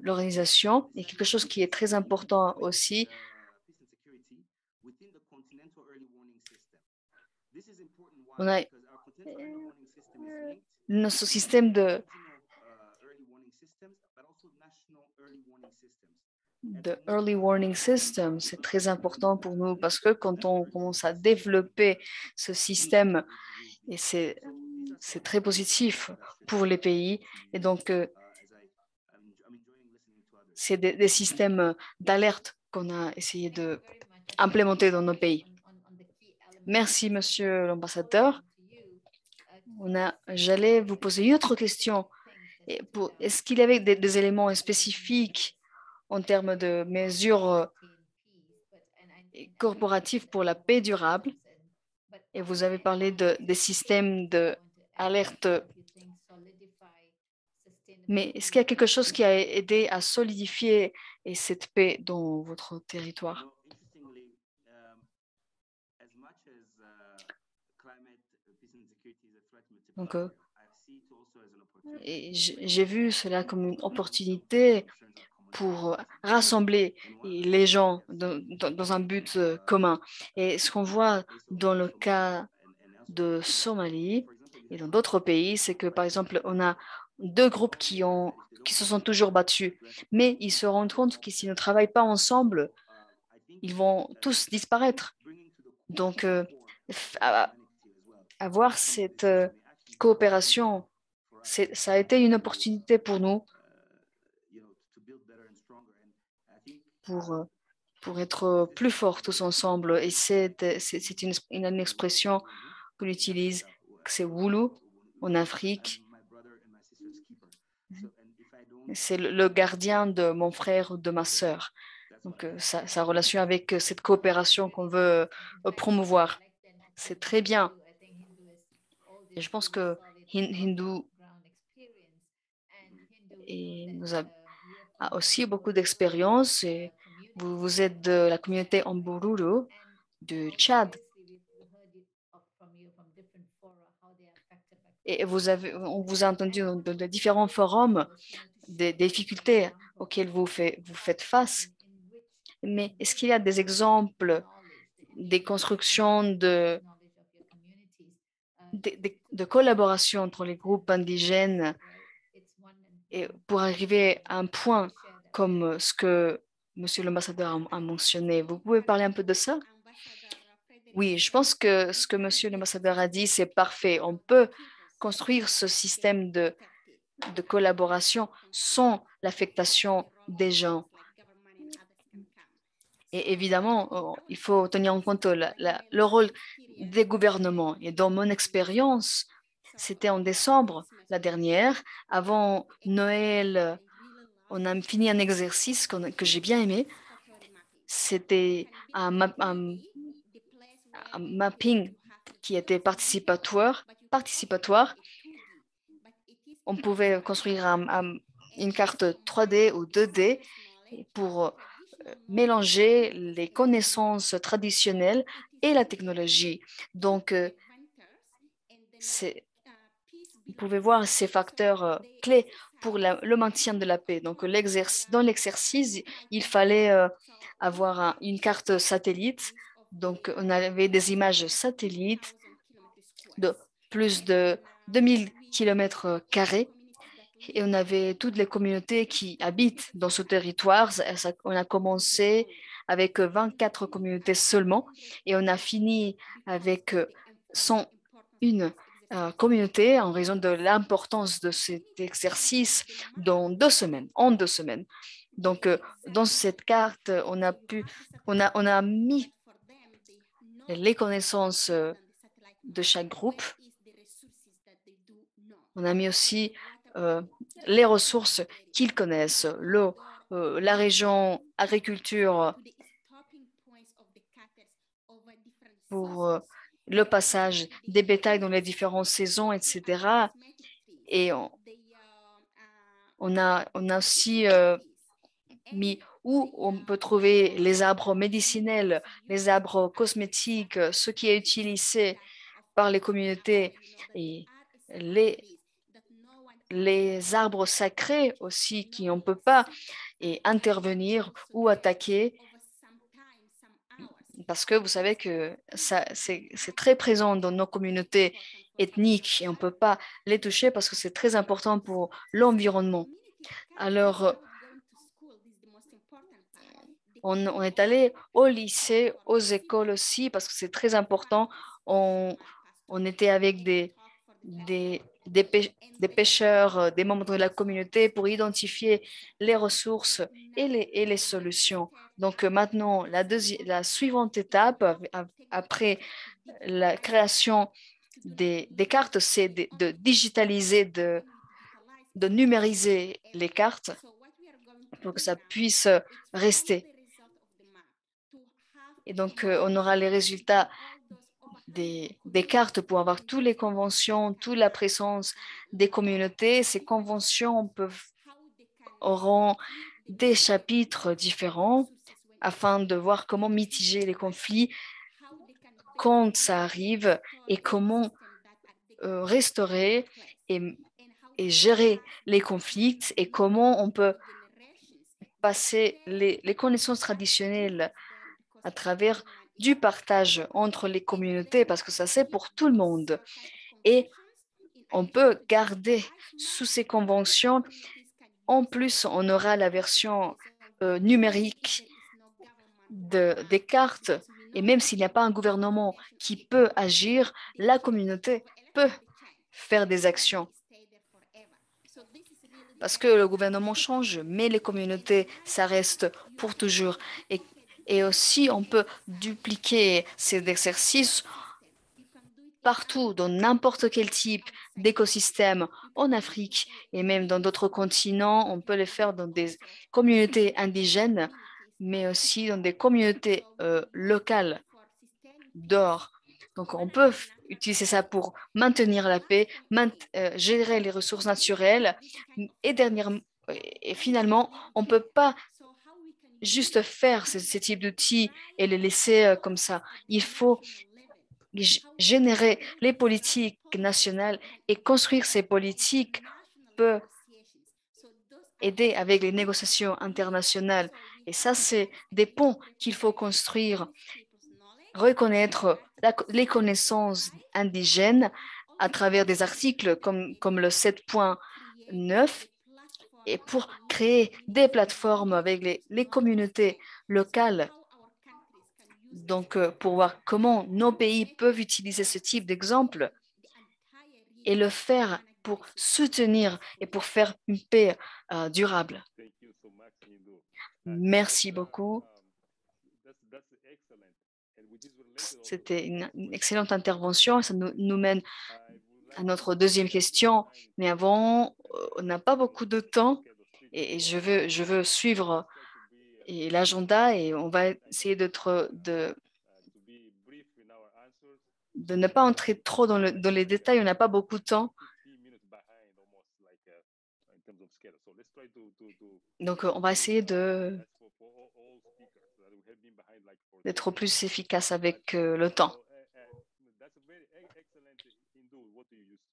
l'organisation. Et quelque chose qui est très important aussi, on a notre système de early warning system. C'est très important pour nous parce que quand on commence à développer ce système, et c'est très positif pour les pays. Et donc, c'est des systèmes d'alerte qu'on a essayé d'implémenter dans nos pays. Merci, monsieur l'ambassadeur. J'allais vous poser une autre question. Est-ce qu'il y avait des éléments spécifiques en termes de mesures corporatives pour la paix durable? Et vous avez parlé des systèmes d'alerte. Mais est-ce qu'il y a quelque chose qui a aidé à solidifier cette paix dans votre territoire? Donc, j'ai vu cela comme une opportunité pour rassembler les gens dans un but commun. Et ce qu'on voit dans le cas de Somalie et dans d'autres pays, c'est que, par exemple, on a 2 groupes qui se sont toujours battus, mais ils se rendent compte que s'ils ne travaillent pas ensemble, ils vont tous disparaître. Donc, avoir cette coopération, ça a été une opportunité pour nous pour être plus forts tous ensemble. Et c'est une expression qu'on utilise, c'est Wulu en Afrique. C'est le gardien de mon frère ou de ma sœur. Donc, sa relation avec cette coopération qu'on veut promouvoir. C'est très bien. Et je pense que Hindu a aussi beaucoup d'expérience. Et vous êtes de la communauté Ambururu du Tchad. Et on vous a entendu dans de différents forums des difficultés auxquelles vous faites face. Mais est-ce qu'il y a des exemples, des constructions de collaboration entre les groupes indigènes et pour arriver à un point comme ce que Monsieur l'ambassadeur a mentionné? Vous pouvez parler un peu de ça? Oui, je pense que ce que Monsieur l'ambassadeur a dit, c'est parfait. On peut construire ce système de collaboration sans l'affectation des gens. Et évidemment, il faut tenir en compte le rôle des gouvernements. Et dans mon expérience, c'était en décembre la dernière, avant Noël, on a fini un exercice que j'ai bien aimé. C'était un mapping qui était participatoire. On pouvait construire une carte 3D ou 2D pour mélanger les connaissances traditionnelles et la technologie. Donc, vous pouvez voir ces facteurs clés pour le maintien de la paix. Donc, dans l'exercice, il fallait avoir une carte satellite. Donc, on avait des images satellites de plus de 2000 km² et on avait toutes les communautés qui habitent dans ce territoire. On a commencé avec 24 communautés seulement et on a fini avec 101 communautés en raison de l'importance de cet exercice en 2 semaines. Donc, dans cette carte, on a mis les connaissances de chaque groupe. On a mis aussi les ressources qu'ils connaissent, l'eau, la région agriculture pour le passage des bétails dans les différentes saisons, etc. Et on a aussi mis où on peut trouver les arbres médicinels, les arbres cosmétiques, ce qui est utilisé par les communautés et les arbres sacrés aussi qui on ne peut pas intervenir ou attaquer parce que vous savez que c'est très présent dans nos communautés ethniques et on ne peut pas les toucher parce que c'est très important pour l'environnement. Alors, on est allé au lycée, aux écoles aussi parce que c'est très important. On était avec des pêcheurs, des membres de la communauté pour identifier les ressources et les solutions. Donc maintenant, la suivante étape, après la création des cartes, c'est de digitaliser, de numériser les cartes pour que ça puisse rester. Et donc, on aura les résultats des cartes pour avoir toutes les conventions, toute la présence des communautés. Ces conventions auront des chapitres différents afin de voir comment mitiger les conflits quand ça arrive et comment restaurer et gérer les conflits et comment on peut passer les connaissances traditionnelles à travers du partage entre les communautés parce que ça c'est pour tout le monde. Et on peut garder sous ces conventions. En plus, on aura la version numérique des cartes. Et même s'il n'y a pas un gouvernement qui peut agir, la communauté peut faire des actions. Parce que le gouvernement change, mais les communautés, ça reste pour toujours. Et aussi, on peut dupliquer ces exercices partout, dans n'importe quel type d'écosystème en Afrique et même dans d'autres continents. On peut les faire dans des communautés indigènes, mais aussi dans des communautés locales d'or. Donc, on peut utiliser ça pour maintenir la paix, gérer les ressources naturelles et finalement, on ne peut pas juste faire ce type d'outils et les laisser comme ça. Il faut générer les politiques nationales et construire ces politiques peut aider avec les négociations internationales. Et ça, c'est des ponts qu'il faut construire, reconnaître les connaissances indigènes à travers des articles comme le 7.9 et pour créer des plateformes avec les communautés locales. Donc, pour voir comment nos pays peuvent utiliser ce type d'exemple et le faire pour soutenir et pour faire une paix durable. Merci beaucoup. c'était une excellente intervention. Ça nous mène à notre deuxième question. Mais avant, on n'a pas beaucoup de temps et je veux suivre l'agenda et on va essayer de ne pas entrer trop dans les détails. On n'a pas beaucoup de temps. Donc, on va essayer d'être plus efficace avec le temps.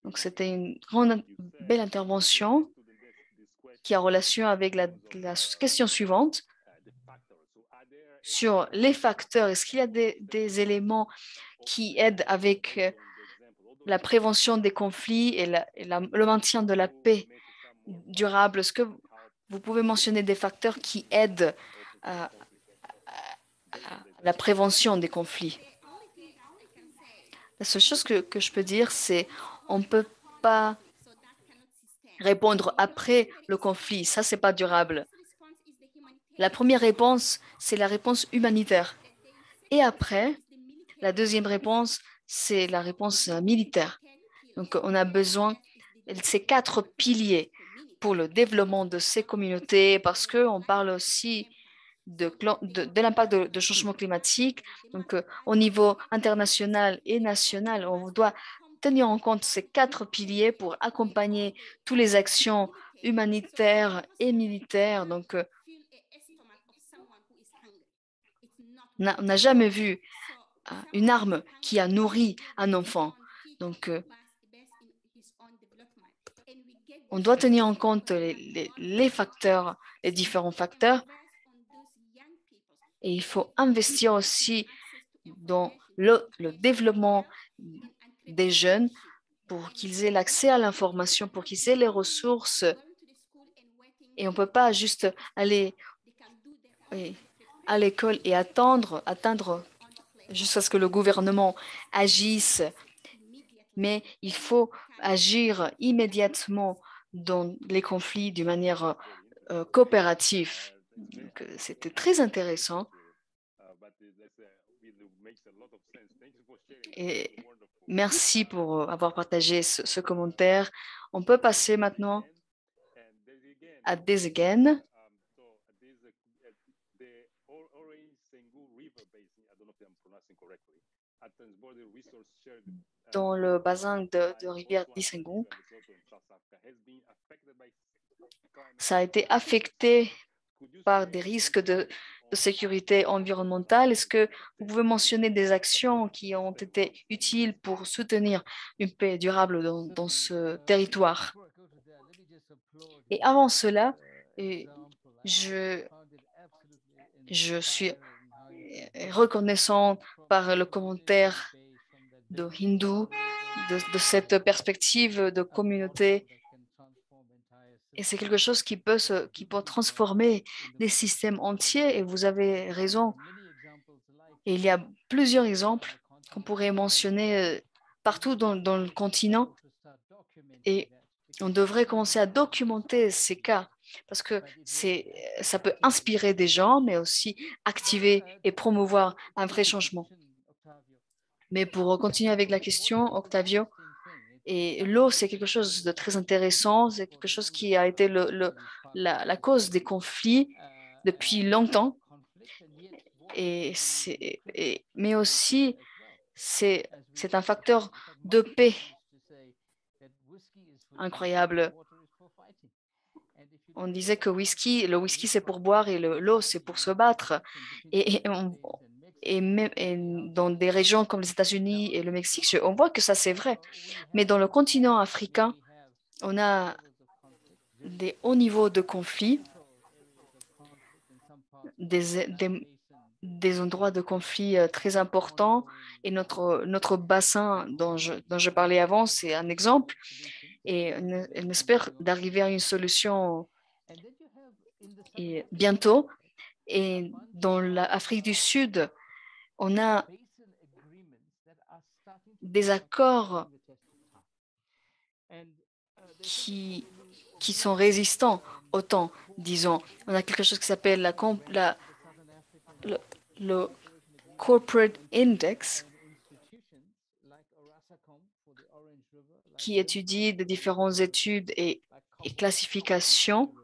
Donc, c'était une belle intervention qui a relation avec la question suivante sur les facteurs. Est-ce qu'il y a des éléments qui aident avec la prévention des conflits et le maintien de la paix durable? Est-ce que vous pouvez mentionner des facteurs qui aident à la prévention des conflits? La seule chose que je peux dire, c'est on ne peut pas répondre après le conflit. Ça, ce n'est pas durable. La première réponse, c'est la réponse humanitaire. Et après, la deuxième réponse, c'est la réponse militaire. Donc, on a besoin de ces 4 piliers pour le développement de ces communautés parce qu'on parle aussi de l'impact de changement climatique. Donc, au niveau international et national, on doit tenir en compte ces 4 piliers pour accompagner toutes les actions humanitaires et militaires. Donc, on n'a jamais vu une arme qui a nourri un enfant. Donc, on doit tenir en compte les facteurs, les différents facteurs. Et il faut investir aussi dans le développement des jeunes pour qu'ils aient l'accès à l'information, pour qu'ils aient les ressources. Et on ne peut pas juste aller à l'école et attendre jusqu'à ce que le gouvernement agisse. Mais il faut agir immédiatement dans les conflits d'une manière coopérative. C'était très intéressant. Et merci pour avoir partagé ce commentaire. On peut passer maintenant à This Again. Dans le bassin de rivière d'Issengung, ça a été affecté par des risques de sécurité environnementale. Est-ce que vous pouvez mentionner des actions qui ont été utiles pour soutenir une paix durable dans ce territoire? Et avant cela, je suis reconnaissant par le commentaire de Hindu, de cette perspective de communauté. Et c'est quelque chose qui peut transformer des systèmes entiers. Et vous avez raison. Et il y a plusieurs exemples qu'on pourrait mentionner partout dans le continent. Et on devrait commencer à documenter ces cas parce que ça peut inspirer des gens, mais aussi activer et promouvoir un vrai changement. Mais pour continuer avec la question, Octavio, et l'eau, c'est quelque chose de très intéressant, c'est quelque chose qui a été la cause des conflits depuis longtemps. Mais aussi, c'est un facteur de paix incroyable. On disait que le whisky, c'est pour boire et l'eau, c'est pour se battre. Et dans des régions comme les États-Unis et le Mexique, on voit que ça, c'est vrai. Mais dans le continent africain, on a des hauts niveaux de conflit, des endroits de conflit très importants. Et notre bassin dont je parlais avant, c'est un exemple. Et on espère d'arriver à une solution bientôt. Et dans l'Afrique du Sud, on a des accords qui sont résistants au temps, disons. On a quelque chose qui s'appelle Corporate Index qui étudie de différentes études et classifications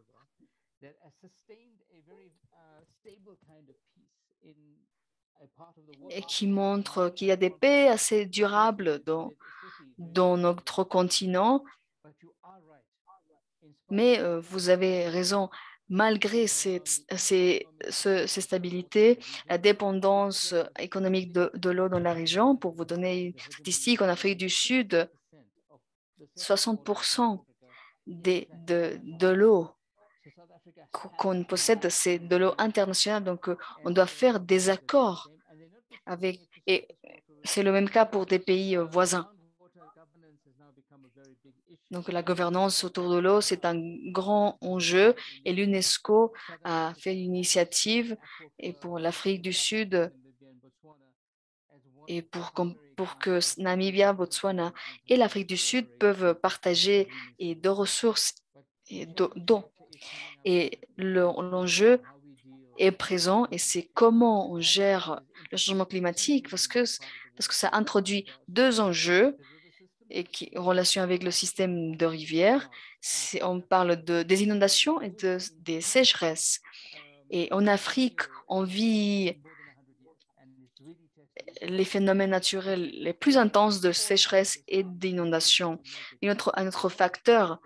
et qui montre qu'il y a des paix assez durables dans notre continent. Mais vous avez raison, malgré ces stabilités, la dépendance économique de l'eau dans la région, pour vous donner une statistique, en Afrique du Sud, 60% de l'eau qu'on possède, c'est de l'eau internationale. Donc, on doit faire des accords avec, et c'est le même cas pour des pays voisins. Donc, la gouvernance autour de l'eau, c'est un grand enjeu et l'UNESCO a fait une initiative et pour l'Afrique du Sud et pour que Namibia, Botswana et l'Afrique du Sud peuvent partager de ressources et d'eau. Et l'enjeu est présent et c'est comment on gère le changement climatique parce que ça introduit deux enjeux et en relation avec le système de rivières. On parle des inondations et des sécheresses. Et en Afrique, on vit les phénomènes naturels les plus intenses de sécheresse et d'inondation. Et un autre facteur,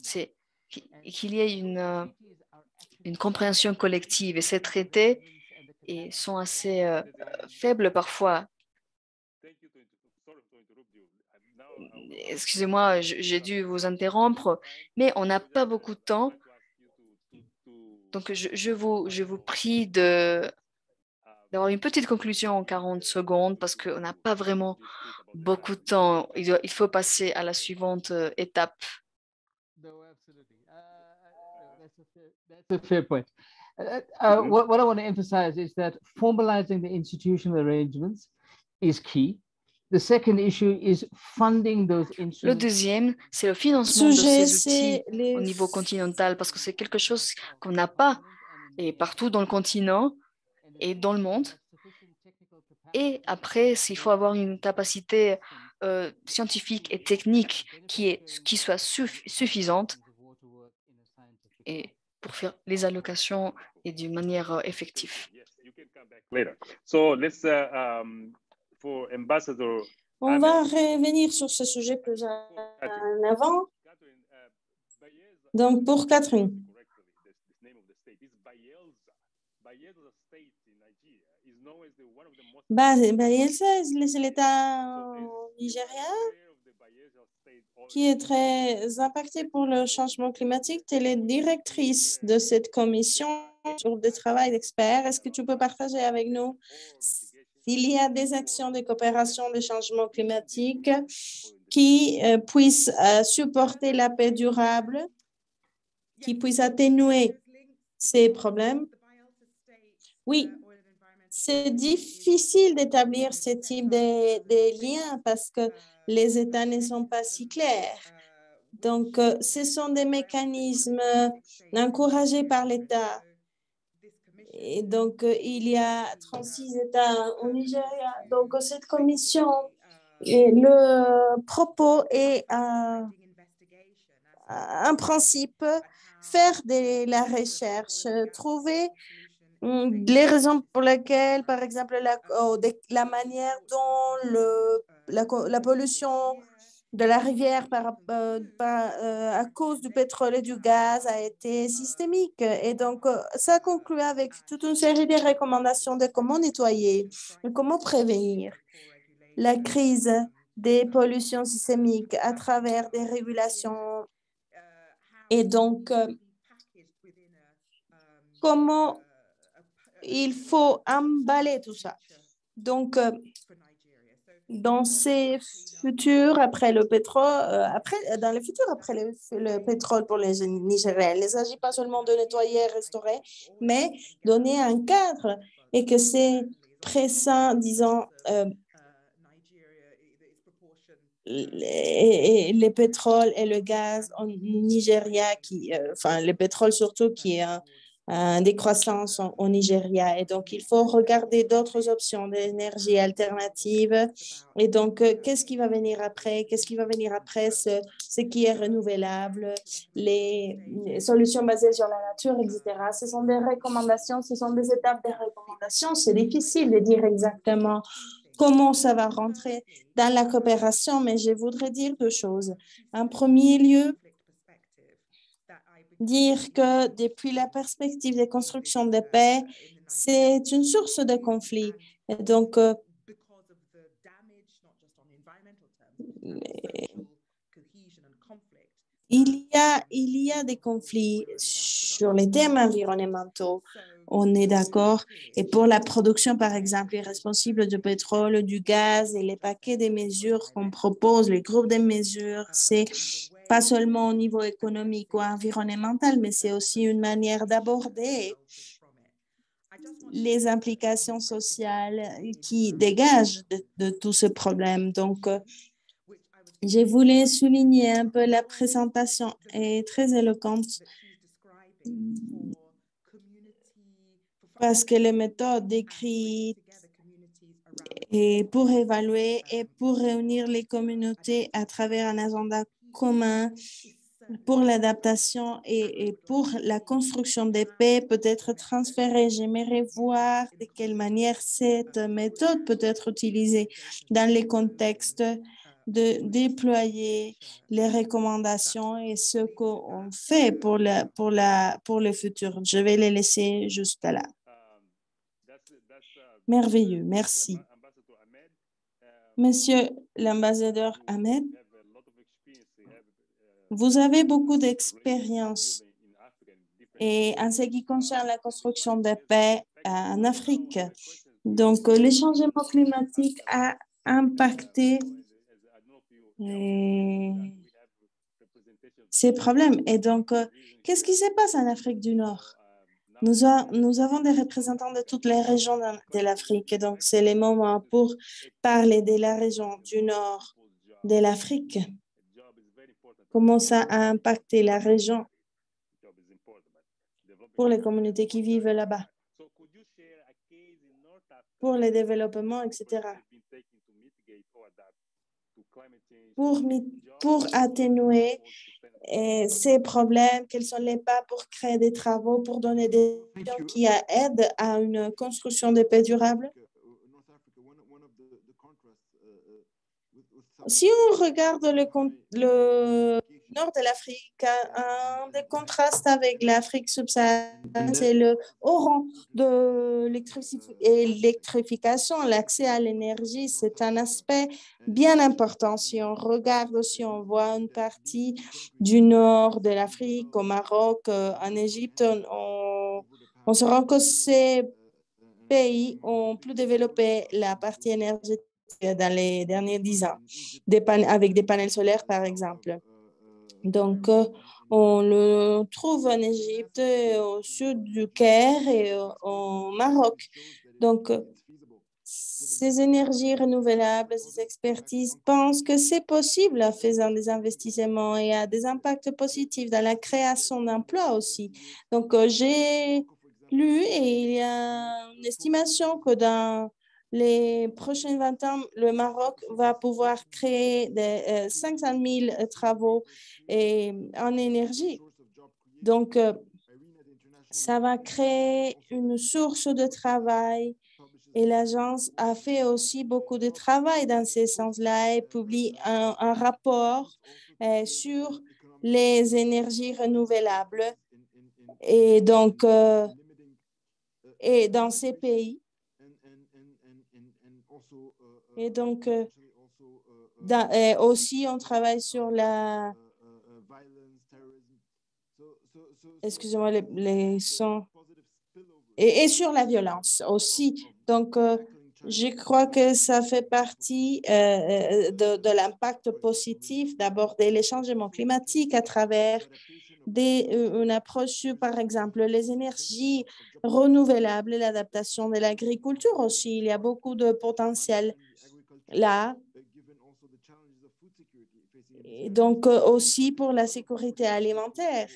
c'est qu'il y ait une compréhension collective et ces traités sont assez faibles parfois. Excusez-moi, j'ai dû vous interrompre, mais on n'a pas beaucoup de temps. Donc, je vous prie d'avoir une petite conclusion en 40 secondes parce qu'on n'a pas vraiment beaucoup de temps. Il faut passer à la suivante étape. That's a fair point. What I want to emphasize is that formalizing the institutional arrangements is key. The second issue is funding those instruments. Le deuxième, c'est le financement de ces outils au niveau continental parce que c'est quelque chose qu'on n'a pas et partout dans le continent et dans le monde. Et après, il faut avoir une capacité scientifique et technique qui soit suffisante et pour faire les allocations et d'une manière effective. On va revenir sur ce sujet plus en avant. Donc, pour Catherine. Bayelsa, c'est l'État nigérien qui est très impacté pour le changement climatique. Tu es la directrice de cette commission sur le travail d'experts. Est-ce que tu peux partager avec nous s'il y a des actions de coopération de changement climatique qui puissent supporter la paix durable, qui puissent atténuer ces problèmes? Oui. C'est difficile d'établir ce type de liens parce que les États ne sont pas si clairs. Donc, ce sont des mécanismes encouragés par l'État. Et donc, il y a 36 États au Nigeria. Donc, cette commission, le propos est un principe, faire de la recherche, trouver les raisons pour lesquelles, par exemple, la manière dont la pollution de la rivière à cause du pétrole et du gaz a été systémique. Et donc, ça conclut avec toute une série de recommandations de comment nettoyer et comment prévenir la crise des pollutions systémiques à travers des régulations. Et donc, comment il faut emballer tout ça. Donc, dans ces futurs, après le pétrole, dans le futur, après le pétrole pour les Nigériens, il ne s'agit pas seulement de nettoyer, restaurer, mais donner un cadre et que c'est pressant, disons, les pétroles et le gaz en Nigeria, le pétrole surtout qui est décroissance au Nigeria. Et donc, il faut regarder d'autres options d'énergie alternative. Et donc, qu'est-ce qui va venir après? Qu'est-ce qui va venir après ce qui est renouvelable, les solutions basées sur la nature, etc. Ce sont des recommandations, ce sont des étapes de recommandations. C'est difficile de dire exactement comment ça va rentrer dans la coopération, mais je voudrais dire deux choses. En premier lieu, dire que depuis la perspective des constructions de paix, c'est une source de conflit. Et donc, il y a des conflits sur les thèmes environnementaux, on est d'accord. Et pour la production, par exemple, les responsables du pétrole, du gaz et les paquets de mesures qu'on propose, les groupes de mesures, c'est pas seulement au niveau économique ou environnemental, mais c'est aussi une manière d'aborder les implications sociales qui dégagent de tout ce problème. Donc, je voulais souligner un peu la présentation est très éloquente parce que les méthodes décrites et pour évaluer et pour réunir les communautés à travers un agenda commun pour l'adaptation et pour la construction des paix peut être transférée. J'aimerais voir de quelle manière cette méthode peut être utilisée dans les contextes de déployer les recommandations et ce qu'on fait pour le futur. Je vais les laisser juste là. Merveilleux, merci. Monsieur l'ambassadeur Ahmed, vous avez beaucoup d'expérience et en ce qui concerne la construction de paix en Afrique. Donc, le changement climatique a impacté ces problèmes. Et donc, qu'est-ce qui se passe en Afrique du Nord? Nous avons des représentants de toutes les régions de l'Afrique. Et donc, c'est le moment pour parler de la région du Nord de l'Afrique. Comment ça a impacté la région pour les communautés qui vivent là-bas, pour le développement, etc. Pour atténuer ces problèmes, quels sont les pas pour créer des travaux, pour donner des solutions qui aident à une construction de paix durable? Si on regarde le nord de l'Afrique, un des contrastes avec l'Afrique subsaharienne, c'est le haut rang de l'électrification, l'accès à l'énergie. C'est un aspect bien important. Si on regarde, si on voit une partie du nord de l'Afrique, au Maroc, en Égypte, on se rend que ces pays ont plus développé la partie énergétique dans les derniers 10 ans, avec des panels solaires, par exemple. Donc, on le trouve en Égypte, au sud du Caire et au Maroc. Donc, ces énergies renouvelables, ces expertises pensent que c'est possible en faisant des investissements et à des impacts positifs dans la création d'emplois aussi. Donc, j'ai lu et il y a une estimation que dans les prochains 20 ans, le Maroc va pouvoir créer 500 000 travaux en énergie. Donc, ça va créer une source de travail et l'agence a fait aussi beaucoup de travail dans ce sens-là et publie un rapport sur les énergies renouvelables. Et donc, et dans ces pays, et donc, aussi, on travaille sur la... Excusez-moi, les sons. Et sur la violence aussi. Donc, je crois que ça fait partie de l'impact positif d'aborder les changements climatiques à travers une approche sur, par exemple, les énergies renouvelables, l'adaptation de l'agriculture aussi. Il y a beaucoup de potentiel là. Et donc, aussi pour la sécurité alimentaire.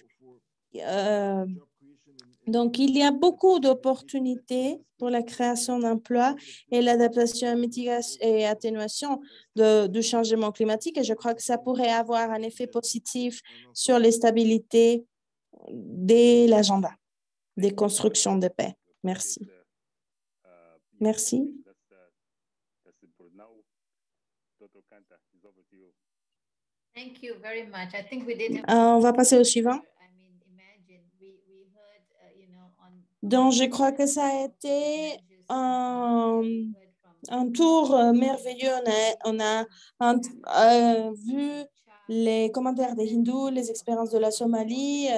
Donc, il y a beaucoup d'opportunités pour la création d'emplois et l'adaptation, mitigation et atténuation du changement climatique. Et je crois que ça pourrait avoir un effet positif sur les stabilités de l'agenda des constructions de paix. Merci. Merci. Thank you very much. I think we did. On va passer au suivant. Donc, je crois que ça a été un tour merveilleux. On a vu les commentaires des hindous, les expériences de la Somalie,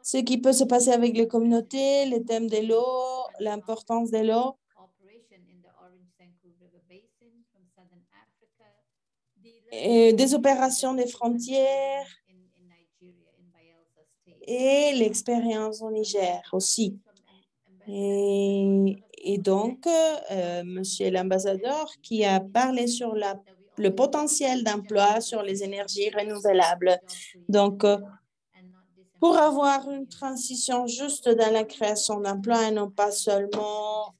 ce qui peut se passer avec les communautés, les thèmes de l'eau, l'importance de l'eau. Et des opérations des frontières et l'expérience au Niger aussi. Et donc, Monsieur l'ambassadeur qui a parlé sur le potentiel d'emploi sur les énergies renouvelables. Donc, pour avoir une transition juste dans la création d'emplois et non pas seulement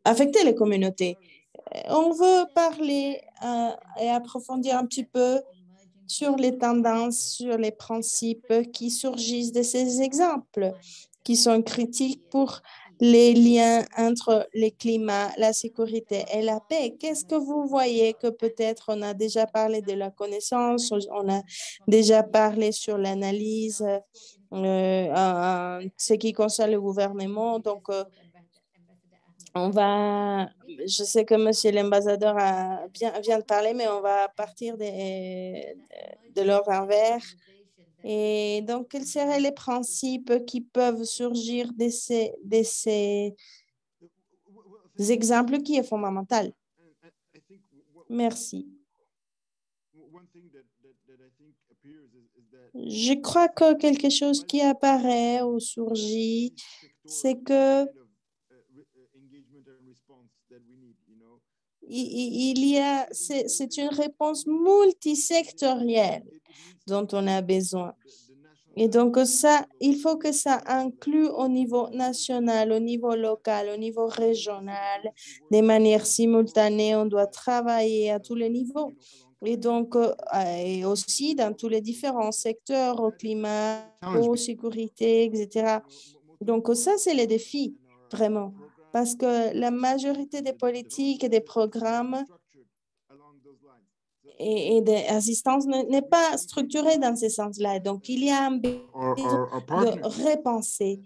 affecter les communautés. On veut parler et approfondir un petit peu sur les tendances, sur les principes qui surgissent de ces exemples, qui sont critiques pour les liens entre le climat, la sécurité et la paix. Qu'est-ce que vous voyez que peut-être on a déjà parlé de la connaissance, on a déjà parlé sur l'analyse, ce qui concerne le gouvernement. Donc, je sais que Monsieur l'ambassadeur vient de parler, mais on va partir de l'ordre inverse. Et donc, quels seraient les principes qui peuvent surgir de ces exemples qui est fondamental? Merci. Je crois que quelque chose qui apparaît ou surgit, c'est que c'est une réponse multisectorielle dont on a besoin. Et donc, il faut que ça inclue au niveau national, au niveau local, au niveau régional, de manière simultanée. On doit travailler à tous les niveaux. Et donc, et aussi dans tous les différents secteurs, au climat, aux sécurités, etc. Donc, ça, c'est le défi, vraiment. Parce que la majorité des politiques et des programmes et des assistances n'est pas structurée dans ce sens-là. Donc, il y a un besoin de repenser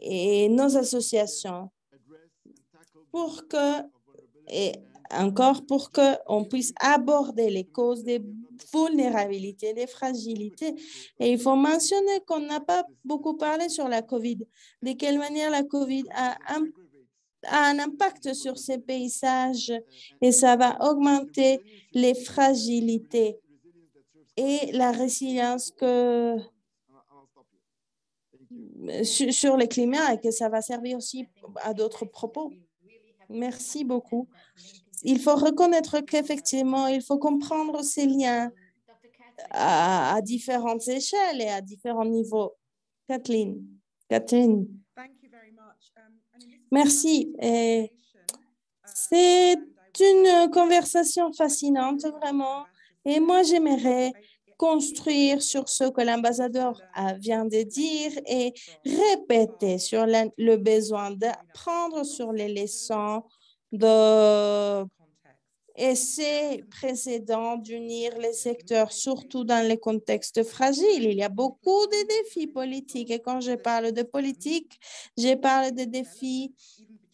et nos associations pour que, et encore pour qu'on puisse aborder les causes des vulnérabilités, des fragilités. Et il faut mentionner qu'on n'a pas beaucoup parlé sur la COVID. De quelle manière la COVID a un impact sur ces paysages et ça va augmenter les fragilités et la résilience sur le climat et que ça va servir aussi à d'autres propos. Merci beaucoup. Il faut reconnaître qu'effectivement, il faut comprendre ces liens à différentes échelles et à différents niveaux. Catherine. Merci. C'est une conversation fascinante, vraiment. Et moi, j'aimerais construire sur ce que l'ambassadeur vient de dire et répéter sur le besoin d'apprendre sur les leçons de essais précédents d'unir les secteurs, surtout dans les contextes fragiles. Il y a beaucoup de défis politiques. Et quand je parle de politique, je parle de défis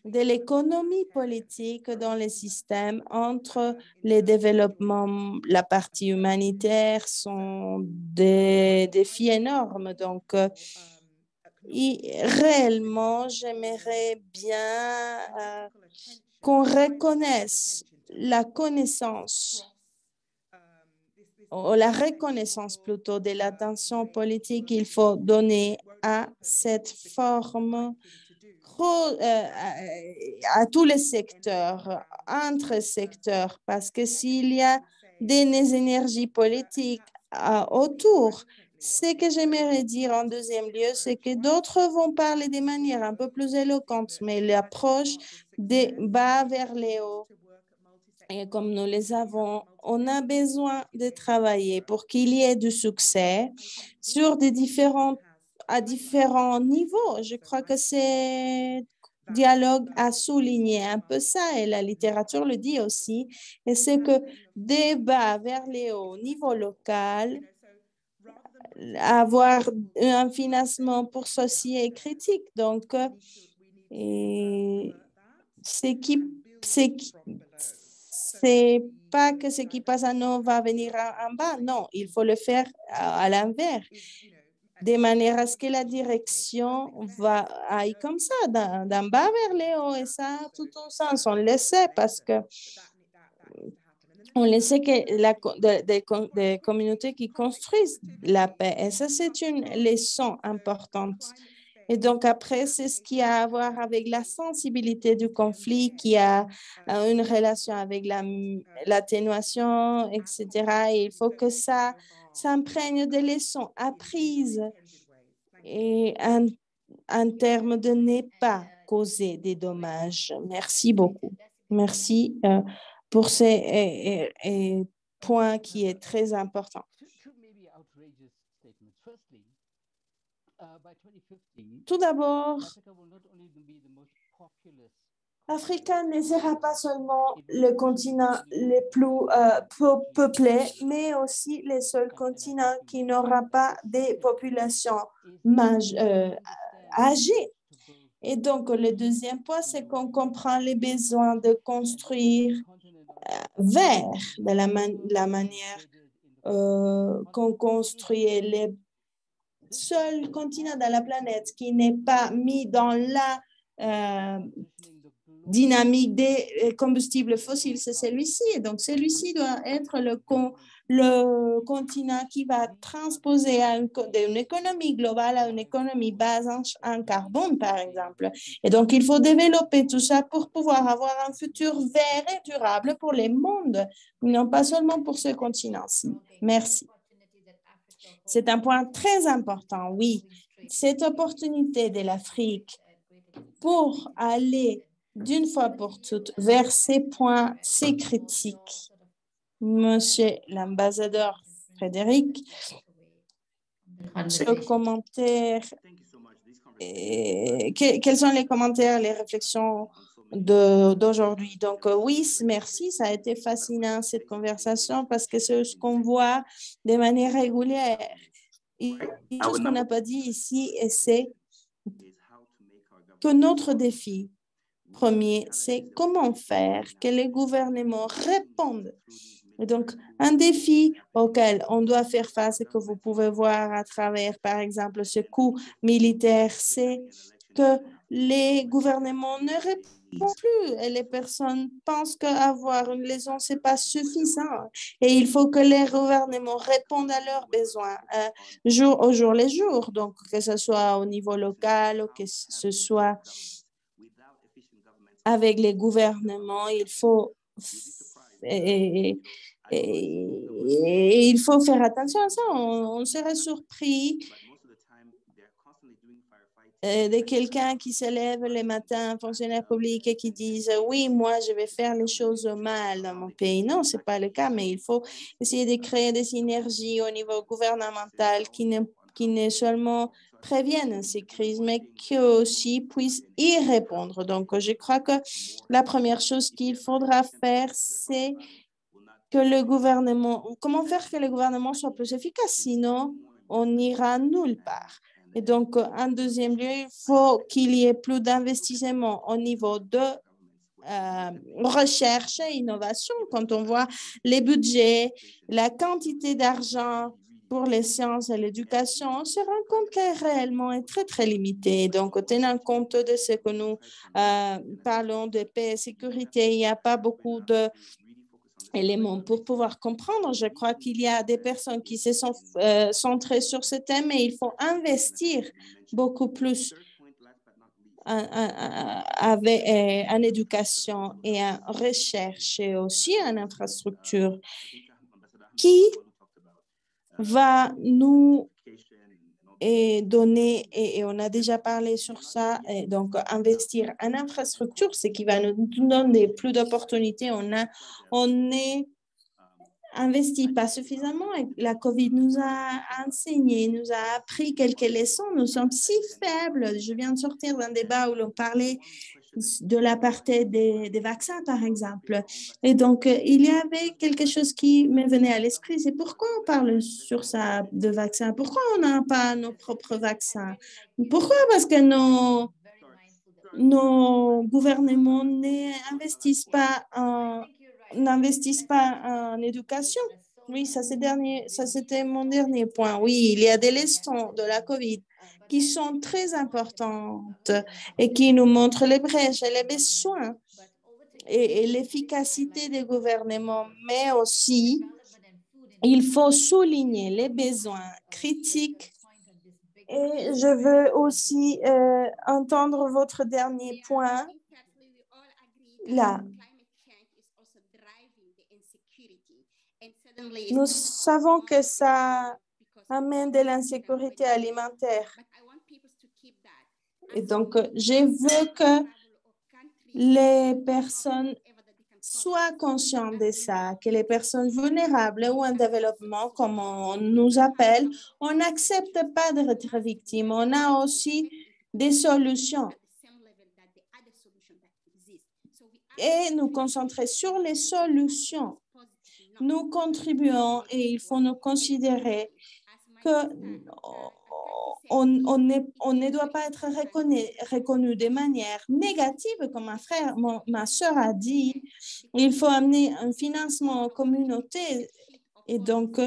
de l'économie politique dans les systèmes entre les développements, la partie humanitaire sont des défis énormes. Donc, réellement, j'aimerais bien qu'on reconnaisse la connaissance, ou la reconnaissance plutôt de l'attention politique qu'il faut donner à cette forme à tous les secteurs, entre secteurs, parce que s'il y a des énergies politiques autour. Ce que j'aimerais dire en deuxième lieu, c'est que d'autres vont parler de manière un peu plus éloquente, mais l'approche des bas vers les hauts, et comme nous les avons, on a besoin de travailler pour qu'il y ait du succès sur à différents niveaux. Je crois que c'est dialogue a souligné un peu ça et la littérature le dit aussi. Et c'est que des bas vers les hauts, au niveau local, avoir un financement pour ceci est critique. Donc, c'est pas que ce qui passe en haut va venir en bas. Non, il faut le faire à l'envers, de manière à ce que la direction aille comme ça, d'en bas vers les hauts. Et ça a tout un sens. On le sait parce que on le sait que des communautés qui construisent la paix. Et ça, c'est une leçon importante. Et donc, après, c'est ce qui a à voir avec la sensibilité du conflit, qui a une relation avec l'atténuation, etc. Et il faut que ça imprègne des leçons apprises et en termes de ne pas causer des dommages. Merci beaucoup. Merci pour ces points qui est très important. Tout d'abord, l'Afrique ne sera pas seulement le continent le plus peuplé, mais aussi le seul continent qui n'aura pas des populations âgées. Et donc, le deuxième point, c'est qu'on comprend les besoins de construire vers de la manière qu'on construit les seul continent dans la planète qui n'est pas mis dans la dynamique des combustibles fossiles, c'est celui-ci. Et donc, celui-ci doit être le continent qui va transposer d'une économie globale à une économie basée en carbone, par exemple. Et donc, il faut développer tout ça pour pouvoir avoir un futur vert et durable pour les mondes, non pas seulement pour ce continent-ci. Merci. C'est un point très important, oui. Cette opportunité de l'Afrique pour aller d'une fois pour toutes vers ces points, c'est critique. Monsieur l'ambassadeur Frédéric, ce commentaire, quels sont les commentaires, les réflexions d'aujourd'hui? Donc, oui, merci, ça a été fascinant cette conversation parce que c'est ce qu'on voit de manière régulière. Une chose qu'on n'a pas dit ici, c'est que notre défi premier, c'est comment faire que les gouvernements répondent. Et donc, un défi auquel on doit faire face et que vous pouvez voir à travers, par exemple, ce coup militaire, c'est que les gouvernements ne répondent plus et les personnes pensent qu'avoir une liaison, ce n'est pas suffisant. Et il faut que les gouvernements répondent à leurs besoins jour au jour les jours. Donc, que ce soit au niveau local ou que ce soit avec les gouvernements, il faut il faut faire attention à ça. On serait surpris de quelqu'un qui se lève le matin, un fonctionnaire public, et qui dise « Oui, moi, je vais faire les choses mal dans mon pays ». Non, ce n'est pas le cas, mais il faut essayer de créer des synergies au niveau gouvernemental qui ne seulement préviennent ces crises, mais qui aussi puissent y répondre. Donc, je crois que la première chose qu'il faudra faire, c'est que le gouvernement, comment faire que le gouvernement soit plus efficace, sinon on n'ira nulle part. Et donc, en deuxième lieu, il faut qu'il y ait plus d'investissement au niveau de recherche et innovation. Quand on voit les budgets, la quantité d'argent pour les sciences et l'éducation, on se rend compte qu'elle réellement est très, très limitée. Donc, tenant compte de ce que nous parlons de paix et sécurité, il n'y a pas beaucoup d'éléments pour pouvoir comprendre. Je crois qu'il y a des personnes qui se sont centrées sur ce thème et il faut investir beaucoup plus en éducation et en recherche et aussi en infrastructure qui va nous donner, et on a déjà parlé sur ça, et donc investir en infrastructure, ce qui va nous donner plus d'opportunités. On n'est investi pas suffisamment et la COVID nous a enseigné, nous a appris quelques leçons. Nous sommes si faibles. Je viens de sortir d'un débat où l'on parlait de l'apartheid des vaccins, par exemple. Et donc, il y avait quelque chose qui me venait à l'esprit, c'est pourquoi on parle sur ça de vaccins? Pourquoi on n'a pas nos propres vaccins? Pourquoi? Parce que nos gouvernements n'investissent pas en éducation. Oui, ça c'était mon dernier point. Oui, il y a des leçons de la COVID qui sont très importantes et qui nous montrent les brèches et les besoins et l'efficacité des gouvernements, mais aussi il faut souligner les besoins critiques. Et je veux aussi entendre votre dernier point là. Nous savons que ça amène de l'insécurité alimentaire. Et donc, je veux que les personnes soient conscientes de ça, que les personnes vulnérables ou en développement, comme on nous appelle, on n'accepte pas d'être victime. On a aussi des solutions. Et nous concentrer sur les solutions. Nous contribuons et il faut nous considérer que on ne doit pas être reconnu de manière négative, comme ma soeur a dit. Il faut amener un financement aux communautés. Et donc,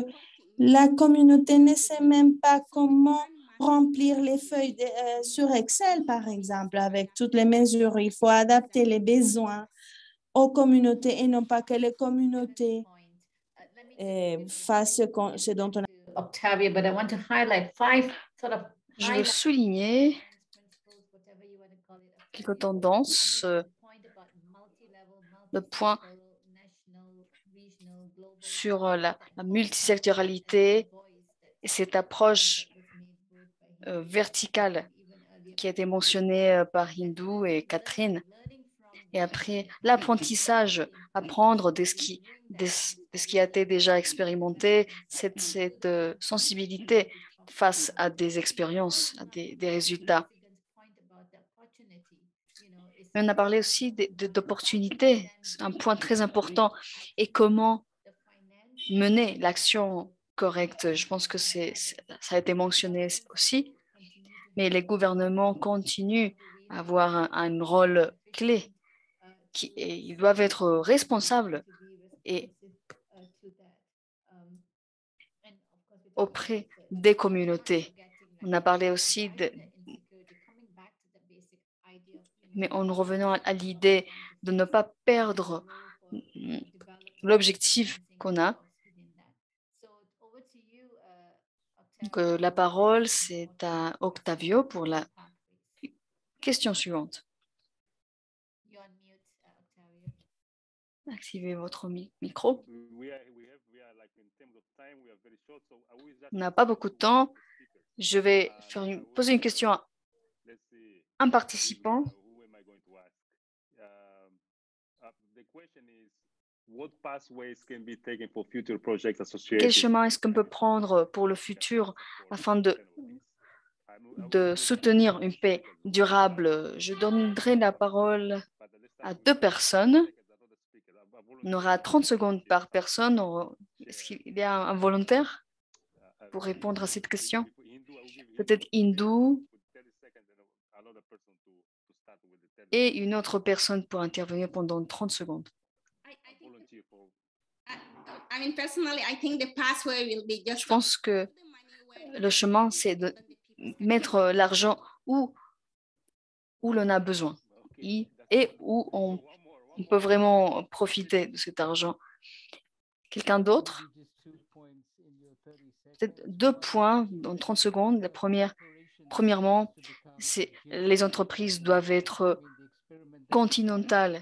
la communauté ne sait même pas comment remplir les feuilles sur Excel, par exemple, avec toutes les mesures. Il faut adapter les besoins aux communautés et non pas que les communautés fassent ce dont on a. Octavia, but I want to highlight 5 sort of. Je veux souligner quelques tendances. Le point sur la multisectoralité et cette approche verticale qui a été mentionnée par Hindou et Catherine. Et après, l'apprentissage, apprendre de ce qui a été déjà expérimenté, cette sensibilité face à des expériences, à des résultats. Mais on a parlé aussi d'opportunités, un point très important, et comment mener l'action correcte. Je pense que ça a été mentionné aussi, mais les gouvernements continuent à avoir un rôle clé. Ils doivent être responsables et auprès des communautés. On a parlé aussi mais en revenant à l'idée de ne pas perdre l'objectif qu'on a. Donc, la parole, c'est à Octavio pour la question suivante. Activez votre micro. On n'a pas beaucoup de temps. Je vais poser une question à un participant. Quel chemin est-ce qu'on peut prendre pour le futur afin de soutenir une paix durable? Je donnerai la parole à 2 personnes. On aura 30 secondes par personne. Est-ce qu'il y a un volontaire pour répondre à cette question? Peut-être Hindou et une autre personne pour intervenir pendant 30 secondes. Je pense que le chemin, c'est de mettre l'argent où l'on a besoin et où on peut vraiment profiter de cet argent. Quelqu'un d'autre? Peut-être 2 points dans 30 secondes. Premièrement, les entreprises doivent être continentales.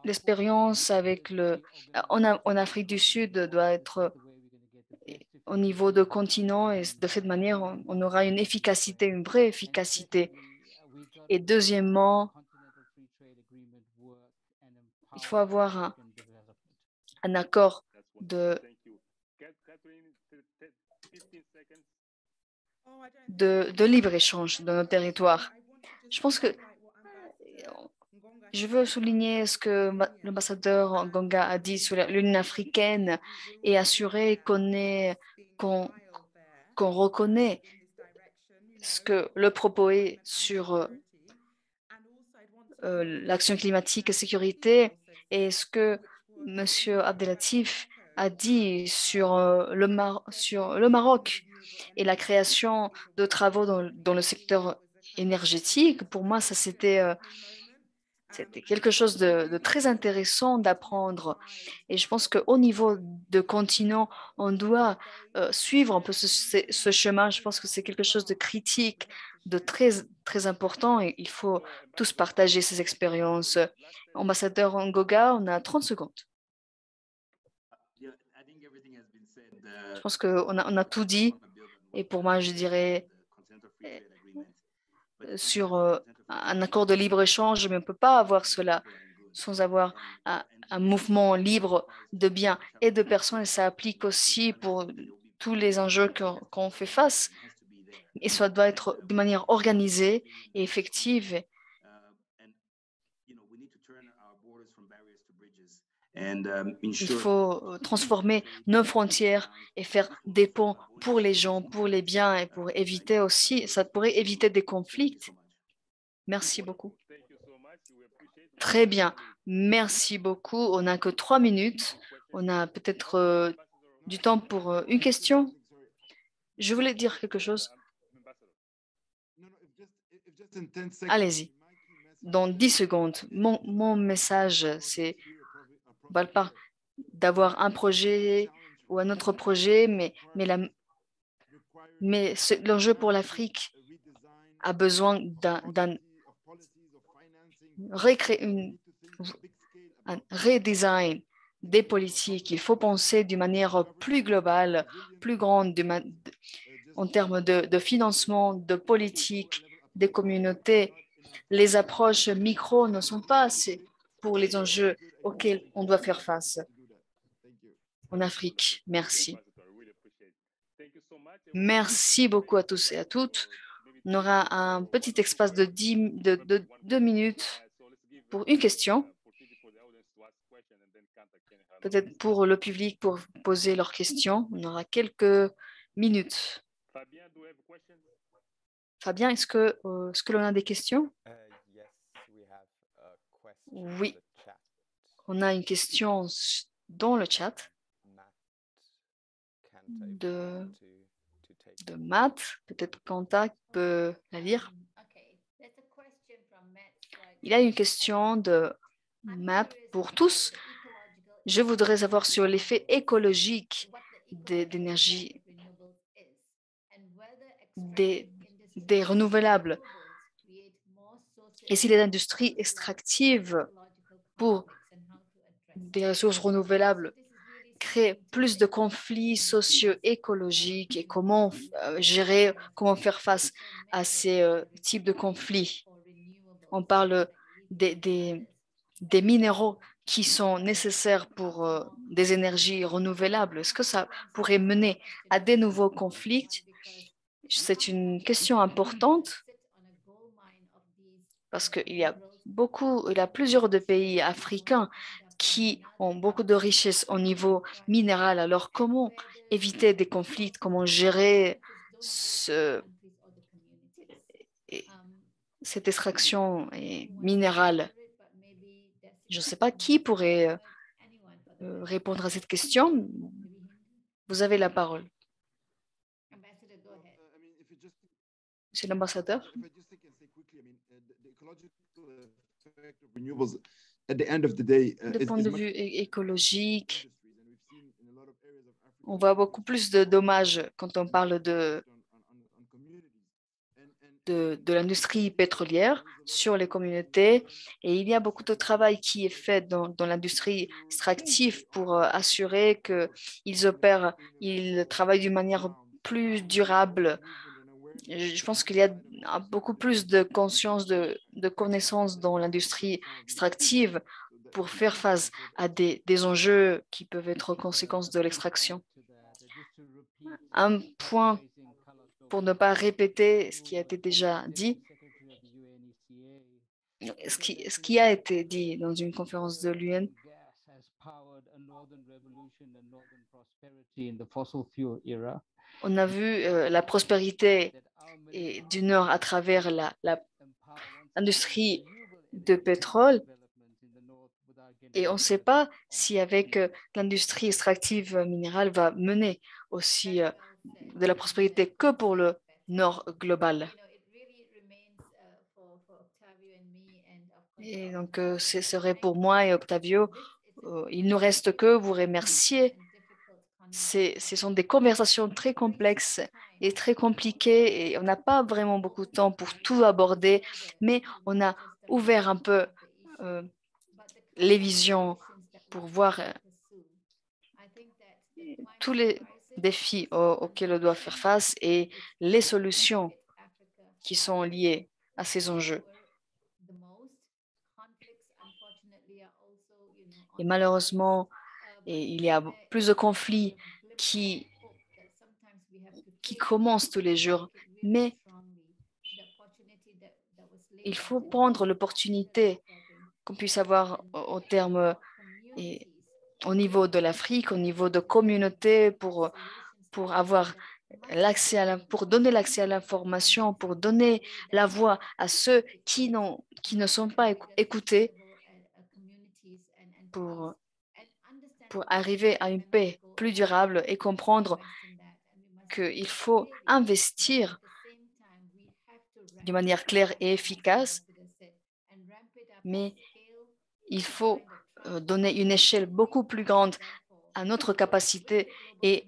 L'expérience en Afrique du Sud doit être au niveau de continent et de cette manière, on aura une efficacité, une vraie efficacité. Et deuxièmement, il faut avoir un accord de libre-échange dans nos territoires. Je pense que je veux souligner ce que l'ambassadeur Ngonga a dit sur l'Union africaine et assurer qu'on reconnaît ce que le propos est sur l'action climatique et sécurité et ce que M. Abdelatif a dit sur le Maroc et la création de travaux dans le secteur énergétique. Pour moi, ça c'était quelque chose de très intéressant d'apprendre. Et je pense qu'au niveau de continent, on doit suivre un peu ce chemin. Je pense que c'est quelque chose de critique, de très, très important et il faut tous partager ces expériences. Ambassadeur Ngoga, on a 30 secondes. Je pense qu'on a tout dit et pour moi, je dirais sur un accord de libre-échange, mais on ne peut pas avoir cela sans avoir un mouvement libre de biens et de personnes. Et ça applique aussi pour tous les enjeux qu'on fait face. Et ça doit être de manière organisée et effective. Il faut transformer nos frontières et faire des ponts pour les gens, pour les biens et pour éviter aussi, ça pourrait éviter des conflits. Merci beaucoup. Très bien. Merci beaucoup. On n'a que 3 minutes. On a peut-être du temps pour une question. Je voulais dire quelque chose. Allez-y. Dans 10 secondes, mon message, c'est pas d'avoir un projet ou un autre projet, mais l'enjeu pour l'Afrique a besoin d'un redesign des politiques. Il faut penser d'une manière plus globale, plus grande en termes de financement, de politique, des communautés. Les approches micro ne sont pas assez pour les enjeux auxquels on doit faire face en Afrique. Merci. Merci beaucoup à tous et à toutes. On aura un petit espace de 2 minutes pour une question. Peut-être pour le public pour poser leurs questions. On aura quelques minutes. Fabien, est-ce que l'on a des questions? Oui, on a une question dans le chat de Matt. Peut-être Quentin peut la lire. Il y a une question de Matt pour tous. Je voudrais savoir sur l'effet écologique d'énergie des renouvelables et si les industries extractives pour des ressources renouvelables créent plus de conflits socio-écologiques et comment gérer, comment faire face à ces types de conflits. On parle des minéraux qui sont nécessaires pour des énergies renouvelables. Est-ce que ça pourrait mener à des nouveaux conflits? C'est une question importante parce qu'il y a plusieurs de pays africains qui ont beaucoup de richesses au niveau minéral. Alors, comment éviter des conflits? Comment gérer cette extraction minérale? Je ne sais pas qui pourrait répondre à cette question. Vous avez la parole. Monsieur l'ambassadeur. Du point de vue écologique, on voit beaucoup plus de dommages quand on parle de l'industrie pétrolière sur les communautés. Et il y a beaucoup de travail qui est fait dans l'industrie extractive pour assurer qu'ils opèrent, ils travaillent d'une manière plus durable. Je pense qu'il y a beaucoup plus de conscience, de connaissances dans l'industrie extractive pour faire face à des enjeux qui peuvent être conséquences de l'extraction. Un point pour ne pas répéter ce qui a été déjà dit, ce qui a été dit dans une conférence de l'UN, on a vu la prospérité du Nord à travers l'industrie de pétrole. Et on ne sait pas si avec l'industrie extractive minérale va mener aussi de la prospérité que pour le Nord global. Et donc, ce serait pour moi et Octavio, il ne nous reste que vous remercier. Ce sont des conversations très complexes et très compliquées et on n'a pas vraiment beaucoup de temps pour tout aborder, mais on a ouvert un peu les visions pour voir tous les défis auxquels on doit faire face et les solutions qui sont liées à ces enjeux. Et malheureusement, il y a plus de conflits qui commencent tous les jours, mais il faut prendre l'opportunité qu'on puisse avoir au terme et au niveau de l'Afrique, au niveau de communautés pour avoir l'accès pour donner l'accès à l'information, pour donner la voix à ceux qui ne sont pas écoutés, pour arriver à une paix plus durable et comprendre qu'il faut investir de manière claire et efficace, mais il faut donner une échelle beaucoup plus grande à notre capacité et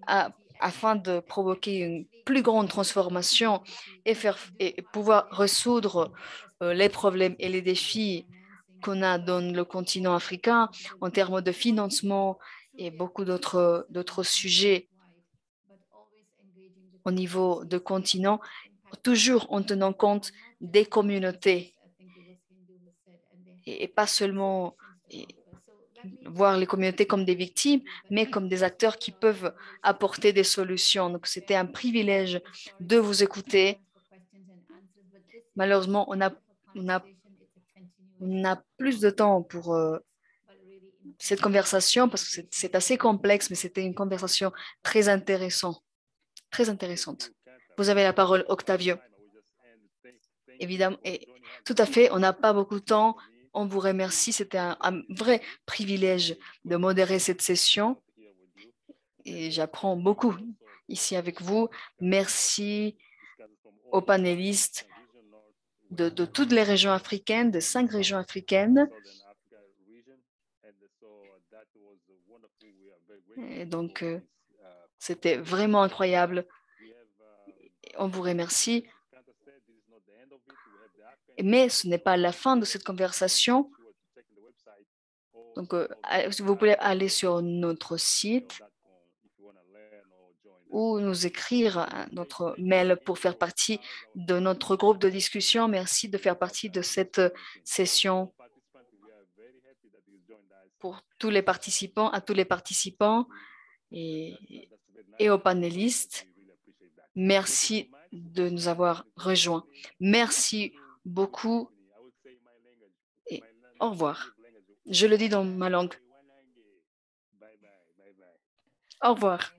afin de provoquer une plus grande transformation et pouvoir résoudre les problèmes et les défis qu'on a dans le continent africain en termes de financement et beaucoup d'autres sujets au niveau de continent, toujours en tenant compte des communautés et pas seulement voir les communautés comme des victimes, mais comme des acteurs qui peuvent apporter des solutions. Donc, c'était un privilège de vous écouter. Malheureusement, on a plus de temps pour cette conversation parce que c'est assez complexe, mais c'était une conversation très intéressante. Très intéressante. Vous avez la parole, Octavio. Évidemment, et tout à fait, on n'a pas beaucoup de temps. On vous remercie. C'était un vrai privilège de modérer cette session. Et j'apprends beaucoup ici avec vous. Merci aux panélistes de toutes les régions africaines, de 5 régions africaines. Et donc, c'était vraiment incroyable. On vous remercie. Mais ce n'est pas la fin de cette conversation. Donc, vous pouvez aller sur notre site ou nous écrire notre mail pour faire partie de notre groupe de discussion. Merci de faire partie de cette session. Pour tous les participants, à tous les participants et aux panélistes, merci de nous avoir rejoints. Merci beaucoup et au revoir. Je le dis dans ma langue. Au revoir.